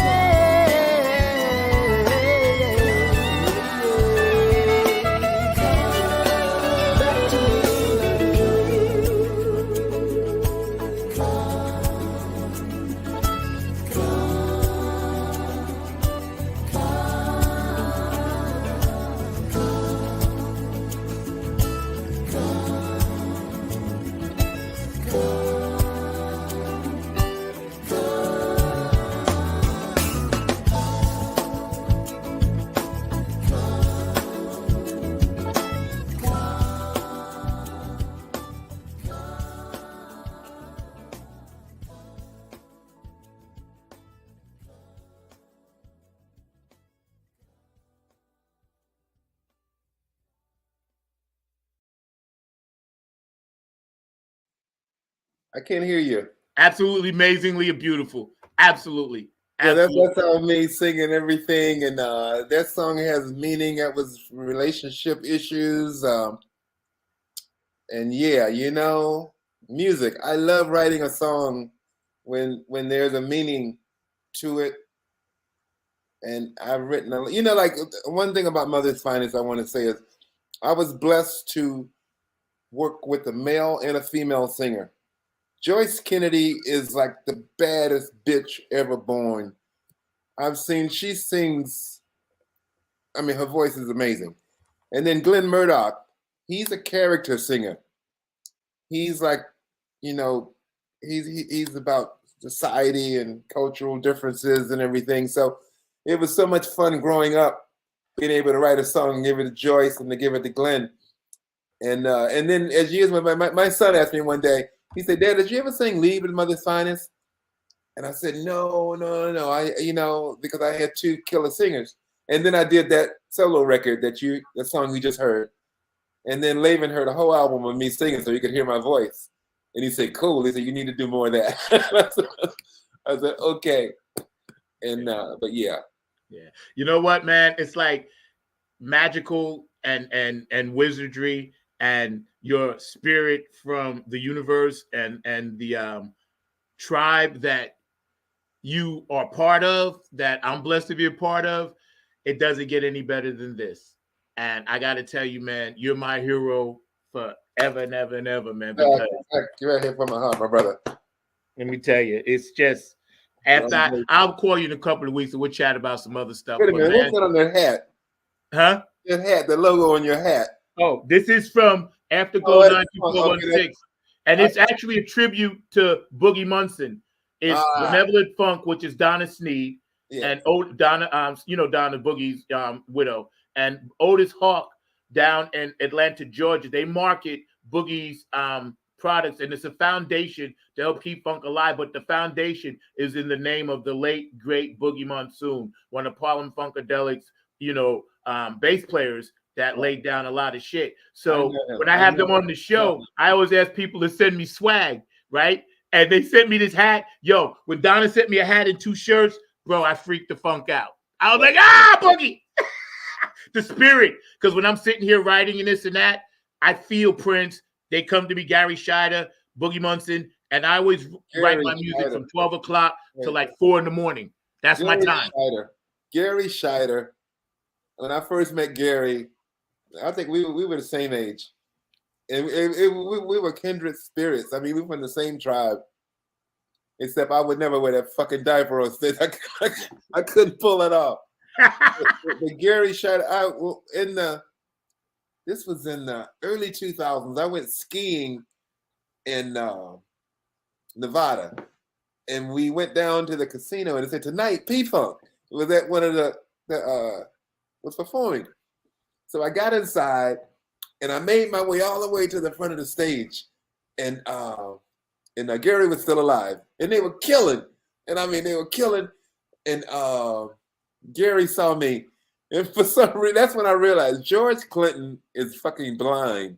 Back to me. I can't hear you. Absolutely amazingly beautiful. Absolutely. Yeah, Absolutely. that's how me singing everything, and that song has meaning. That was relationship issues, and yeah, you know, music. I love writing a song when there's a meaning to it, and I've written, you know, like one thing about Mother's Finest I want to say is I was blessed to work with a male and a female singer. Joyce Kennedy is like the baddest bitch ever born. I've seen, she sings, I mean, her voice is amazing. And then Glenn Murdoch, he's a character singer. He's like, you know, he's about society and cultural differences and everything. So it was so much fun growing up, being able to write a song and give it to Joyce and to give it to Glenn. And then as years went by, my son asked me one day, he said, "Dad, did you ever sing Leave in Mother's Finest?" And I said, no. I, you know, because I had two killer singers. And then I did that solo record the song you just heard. And then Laven heard a whole album of me singing so he could hear my voice. And he said, cool. He said, you need to do more of that. I said, okay. And, but yeah. Yeah. You know what, man? It's like magical and wizardry and your spirit from the universe and the tribe that you are part of, that I'm blessed to be a part of. It doesn't get any better than this. And I got to tell you, man, you're my hero forever and ever and ever, man. Because you're right here from my heart, my brother. Let me tell you, it's just, after I'll call you in a couple of weeks and we'll chat about some other stuff. Wait a minute, what's that on their hat? Huh? That hat, the logo on your hat. Oh, this is from Afterglow 9416. And it's actually a tribute to Boogie Munson. It's Benevolent Funk, which is Donna Sneed, and Donna, you know, Donna Boogie's widow, and Otis Hawk down in Atlanta, Georgia. They market Boogie's products, and it's a foundation to help keep funk alive. But the foundation is in the name of the late great Boogie Monsoon, one of Harlem Funkadelic's, you know, bass players that laid down a lot of shit. So when I have them on the show, I always ask people to send me swag, right? And they sent me this hat. Yo, when Donna sent me a hat and 2 shirts, bro, I freaked the funk out. I was like, Boogie. The spirit. Because when I'm sitting here writing and this and that, I feel Prince. They come to me, Gary Scheider, Boogie Munson, and I always write my music from 12 o'clock to like 4 in the morning. That's my time. Gary Scheider. When I first met Gary, I think we were the same age. And we were kindred spirits. I mean, we were from the same tribe. Except I would never wear that fucking diaper on stage. I couldn't pull it off. But Gary Scheider, this was in the early 2000s. I went skiing in Nevada. And we went down to the casino and it said, tonight, P-Funk. It was at one of was performing. So I got inside and I made my way all the way to the front of the stage. And Gary was still alive. And they were killing. And I mean, they were killing. And Gary saw me And for some reason, that's when I realized George Clinton is fucking blind.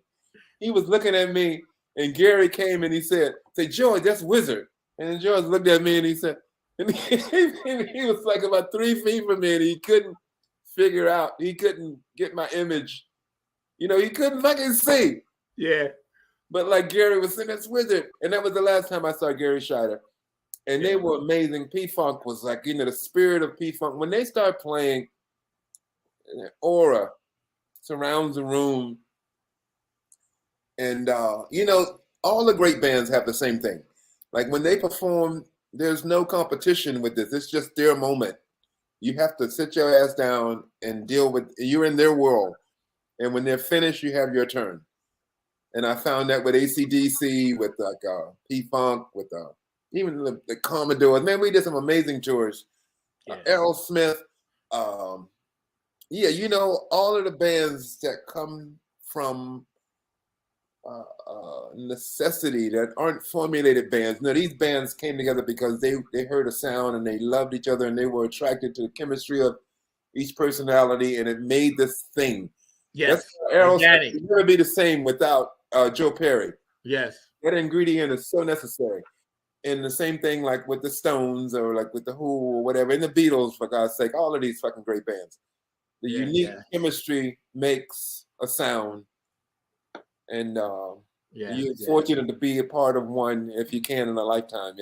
He was looking at me, and Gary came and he said, "Say, George, that's Wyzard." And then George looked at me and he said, and he was like about 3 feet from me, and he couldn't figure out, he couldn't get my image. You know, he couldn't fucking see. Yeah. But like Gary was saying, that's Wyzard. And that was the last time I saw Gary Scheider. And they were amazing. P-Funk was like, the spirit of P-Funk. When they start playing, an aura surrounds the room. And, all the great bands have the same thing. Like when they perform, there's no competition with this. It's just their moment. You have to sit your ass down and deal with, you're in their world. And when they're finished, you have your turn. And I found that with AC/DC, with like P-Funk, with even the Commodores. Man, we did some amazing tours. Aerosmith. All of the bands that come from necessity, that aren't formulated bands. These bands came together because they heard a sound and they loved each other and they were attracted to the chemistry of each personality, and it made this thing. Yes. Aerosmith would never be the same without Joe Perry. Yes. That ingredient is so necessary. And the same thing like with the Stones or like with the Who or whatever, and the Beatles, for God's sake, all of these fucking great bands. The unique chemistry makes a sound. And you're fortunate to be a part of one if you can in a lifetime,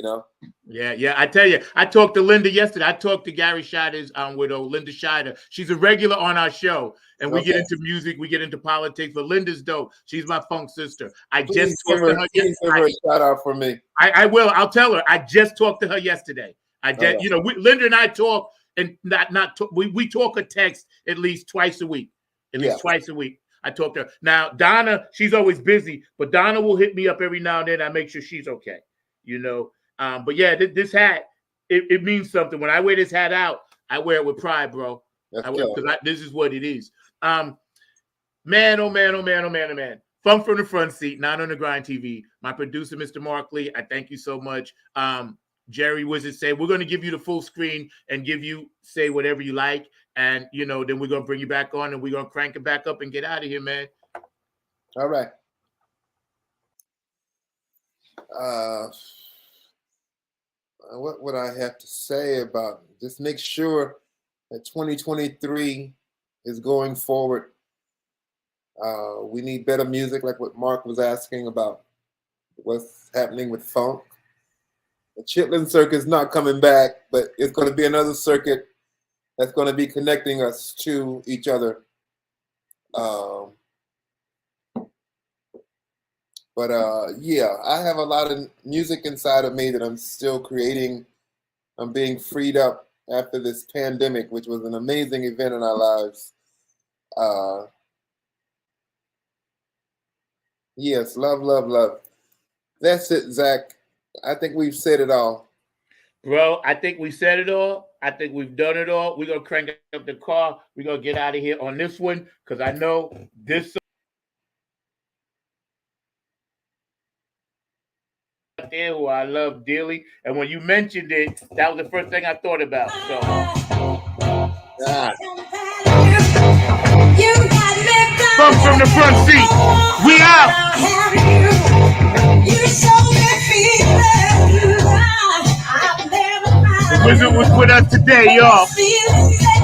Yeah. I tell you, I talked to Linda yesterday. I talked to Gary Scheider's widow, Linda Scheider. She's a regular on our show, and we get into music, we get into politics. But Linda's dope. She's my funk sister. Just talked to her. Give her a shout out for me. I will. I'll tell her. I just talked to her yesterday. Linda and I talk, and we talk or text at least twice a week. Twice a week. I talk to her. Now, Donna, she's always busy, but Donna will hit me up every now and then. I make sure she's okay, But yeah, this hat, it means something. When I wear this hat out, I wear it with pride, bro. Because this is what it is. Man, oh man, oh man, oh man, oh man. Funk from the Front Seat, Not on the Grind TV. My producer, Mr. Mark Lee, I thank you so much. Jerry Wyzard said, we're going to give you the full screen and say whatever you like. And, then we're going to bring you back on and we're going to crank it back up and get out of here, man. All right. What would I have to say about it? Just make sure that 2023 is going forward. We need better music, like what Mark was asking about what's happening with funk. The Chitlin circuit is not coming back, but it's going to be another circuit that's going to be connecting us to each other. I have a lot of music inside of me that I'm still creating. I'm being freed up after this pandemic, which was an amazing event in our lives. Yes, love, love, love. That's it, Zach. I think we've said it all. Bro, I think we said it all. I think we've done it all. We're going to crank up the car. We're going to get out of here on this one because I know this there who I love dearly. And when you mentioned it, that was the first thing I thought about. So, Funk from the Front Seat. We out. The Wyzard was with us today, y'all.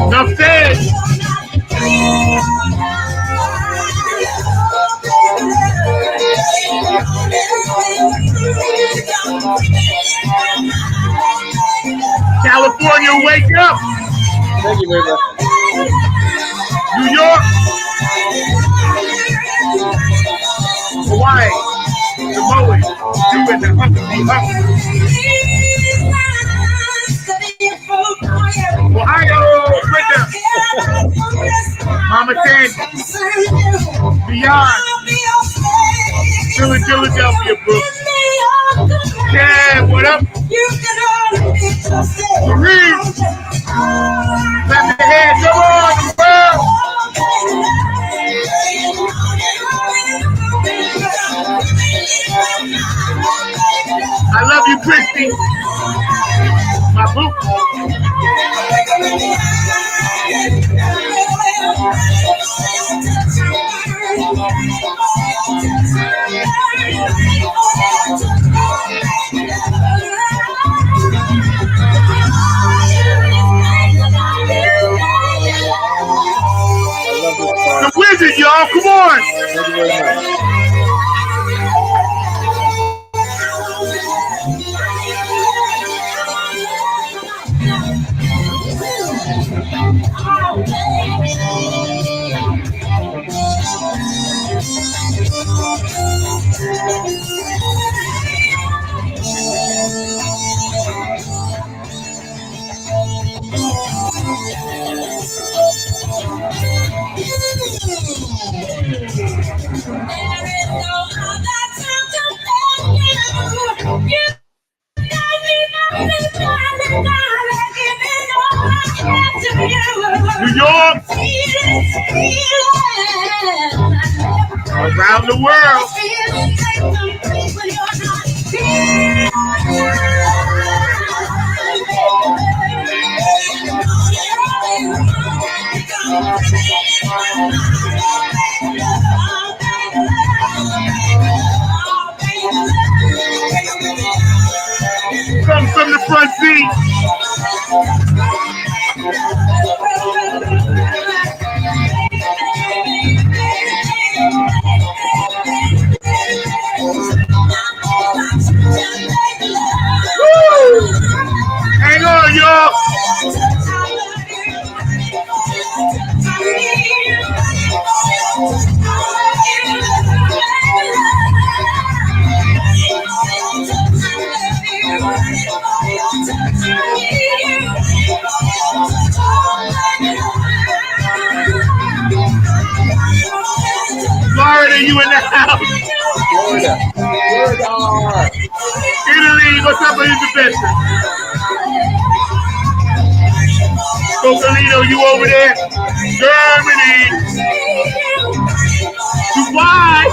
Enough said. California, wake up. Thank you very much. New York. Hawaii. Samoa. You and the hungry. Ohio, Britta, Mama Sandy, Beyond, Philadelphia, Brooks. Yeah, what up? Marie, clap your hands, come on, the world. I love you, Christy. My boo. Wizard, y'all. Come on. Thank you very much. New York. Around the world. Come from the front seat. Woo! Hang on, y'all. Florida, you in the house. Florida. Italy, what's up with the best? Cocolino, you over there? Germany. Dubai.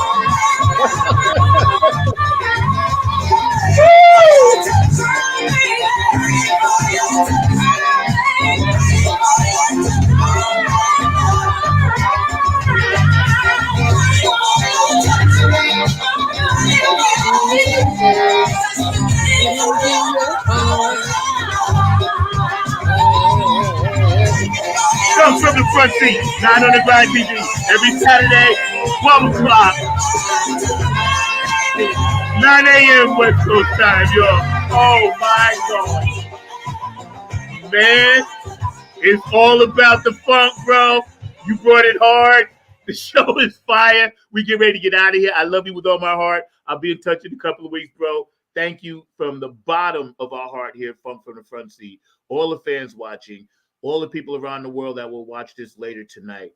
Come from the front seat, 9 on the grind TV, every Saturday, 12 o'clock, 9 a.m. West Coast time, y'all. Oh my God. Man, it's all about the funk, bro. You brought it hard. The show is fire. We get ready to get out of here. I love you with all my heart. I'll be in touch in a couple of weeks, bro. Thank you from the bottom of our heart here, Funk from the Front Seat. All the fans watching, all the people around the world that will watch this later tonight.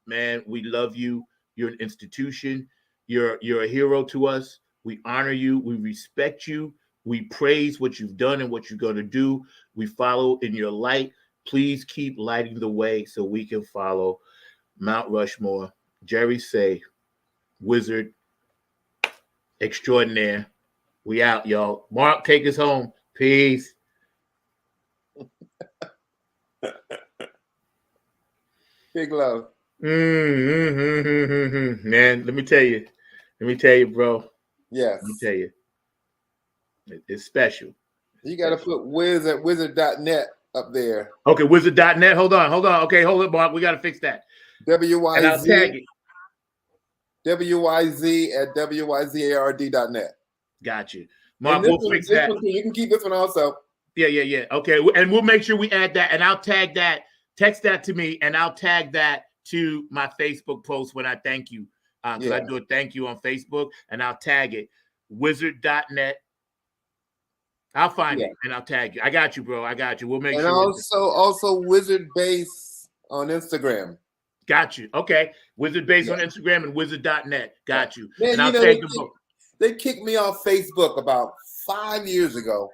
Man, we love you. You're an institution. You're a hero to us. We honor you. We respect you. We praise what you've done and what you're going to do. We follow in your light. Please keep lighting the way so we can follow Mount Rushmore. Jerry Say, Wyzard extraordinaire. We out, y'all. Mark, take us home. Peace. Big love. Man, let me tell you, bro. Yes. Let me tell you. It's special. You got to put Wyzard.net up there. Okay, Wyzard.net. Hold on. Okay, hold it, Mark. We got to fix that. WYZ. And I'll tag it. WYZ at WYZARD.net. Got you. Mark, we'll fix that. You can keep this one also. Yeah. Okay, and we'll make sure we add that, and I'll tag that. Text that to me, and I'll tag that to my Facebook post when I thank you. Because I do a thank you on Facebook, and I'll tag it. Wyzard.net. I'll find it, and I'll tag you. I got you, bro. I got you. We'll make and sure. And also Wyzard Base on Instagram. Got you. Okay. Wyzard Base on Instagram and Wyzard.net. Got you. Man, and I'll tag them both. They kicked me off Facebook about 5 years ago,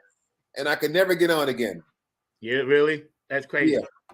and I could never get on again. Yeah, really? That's crazy. Yeah.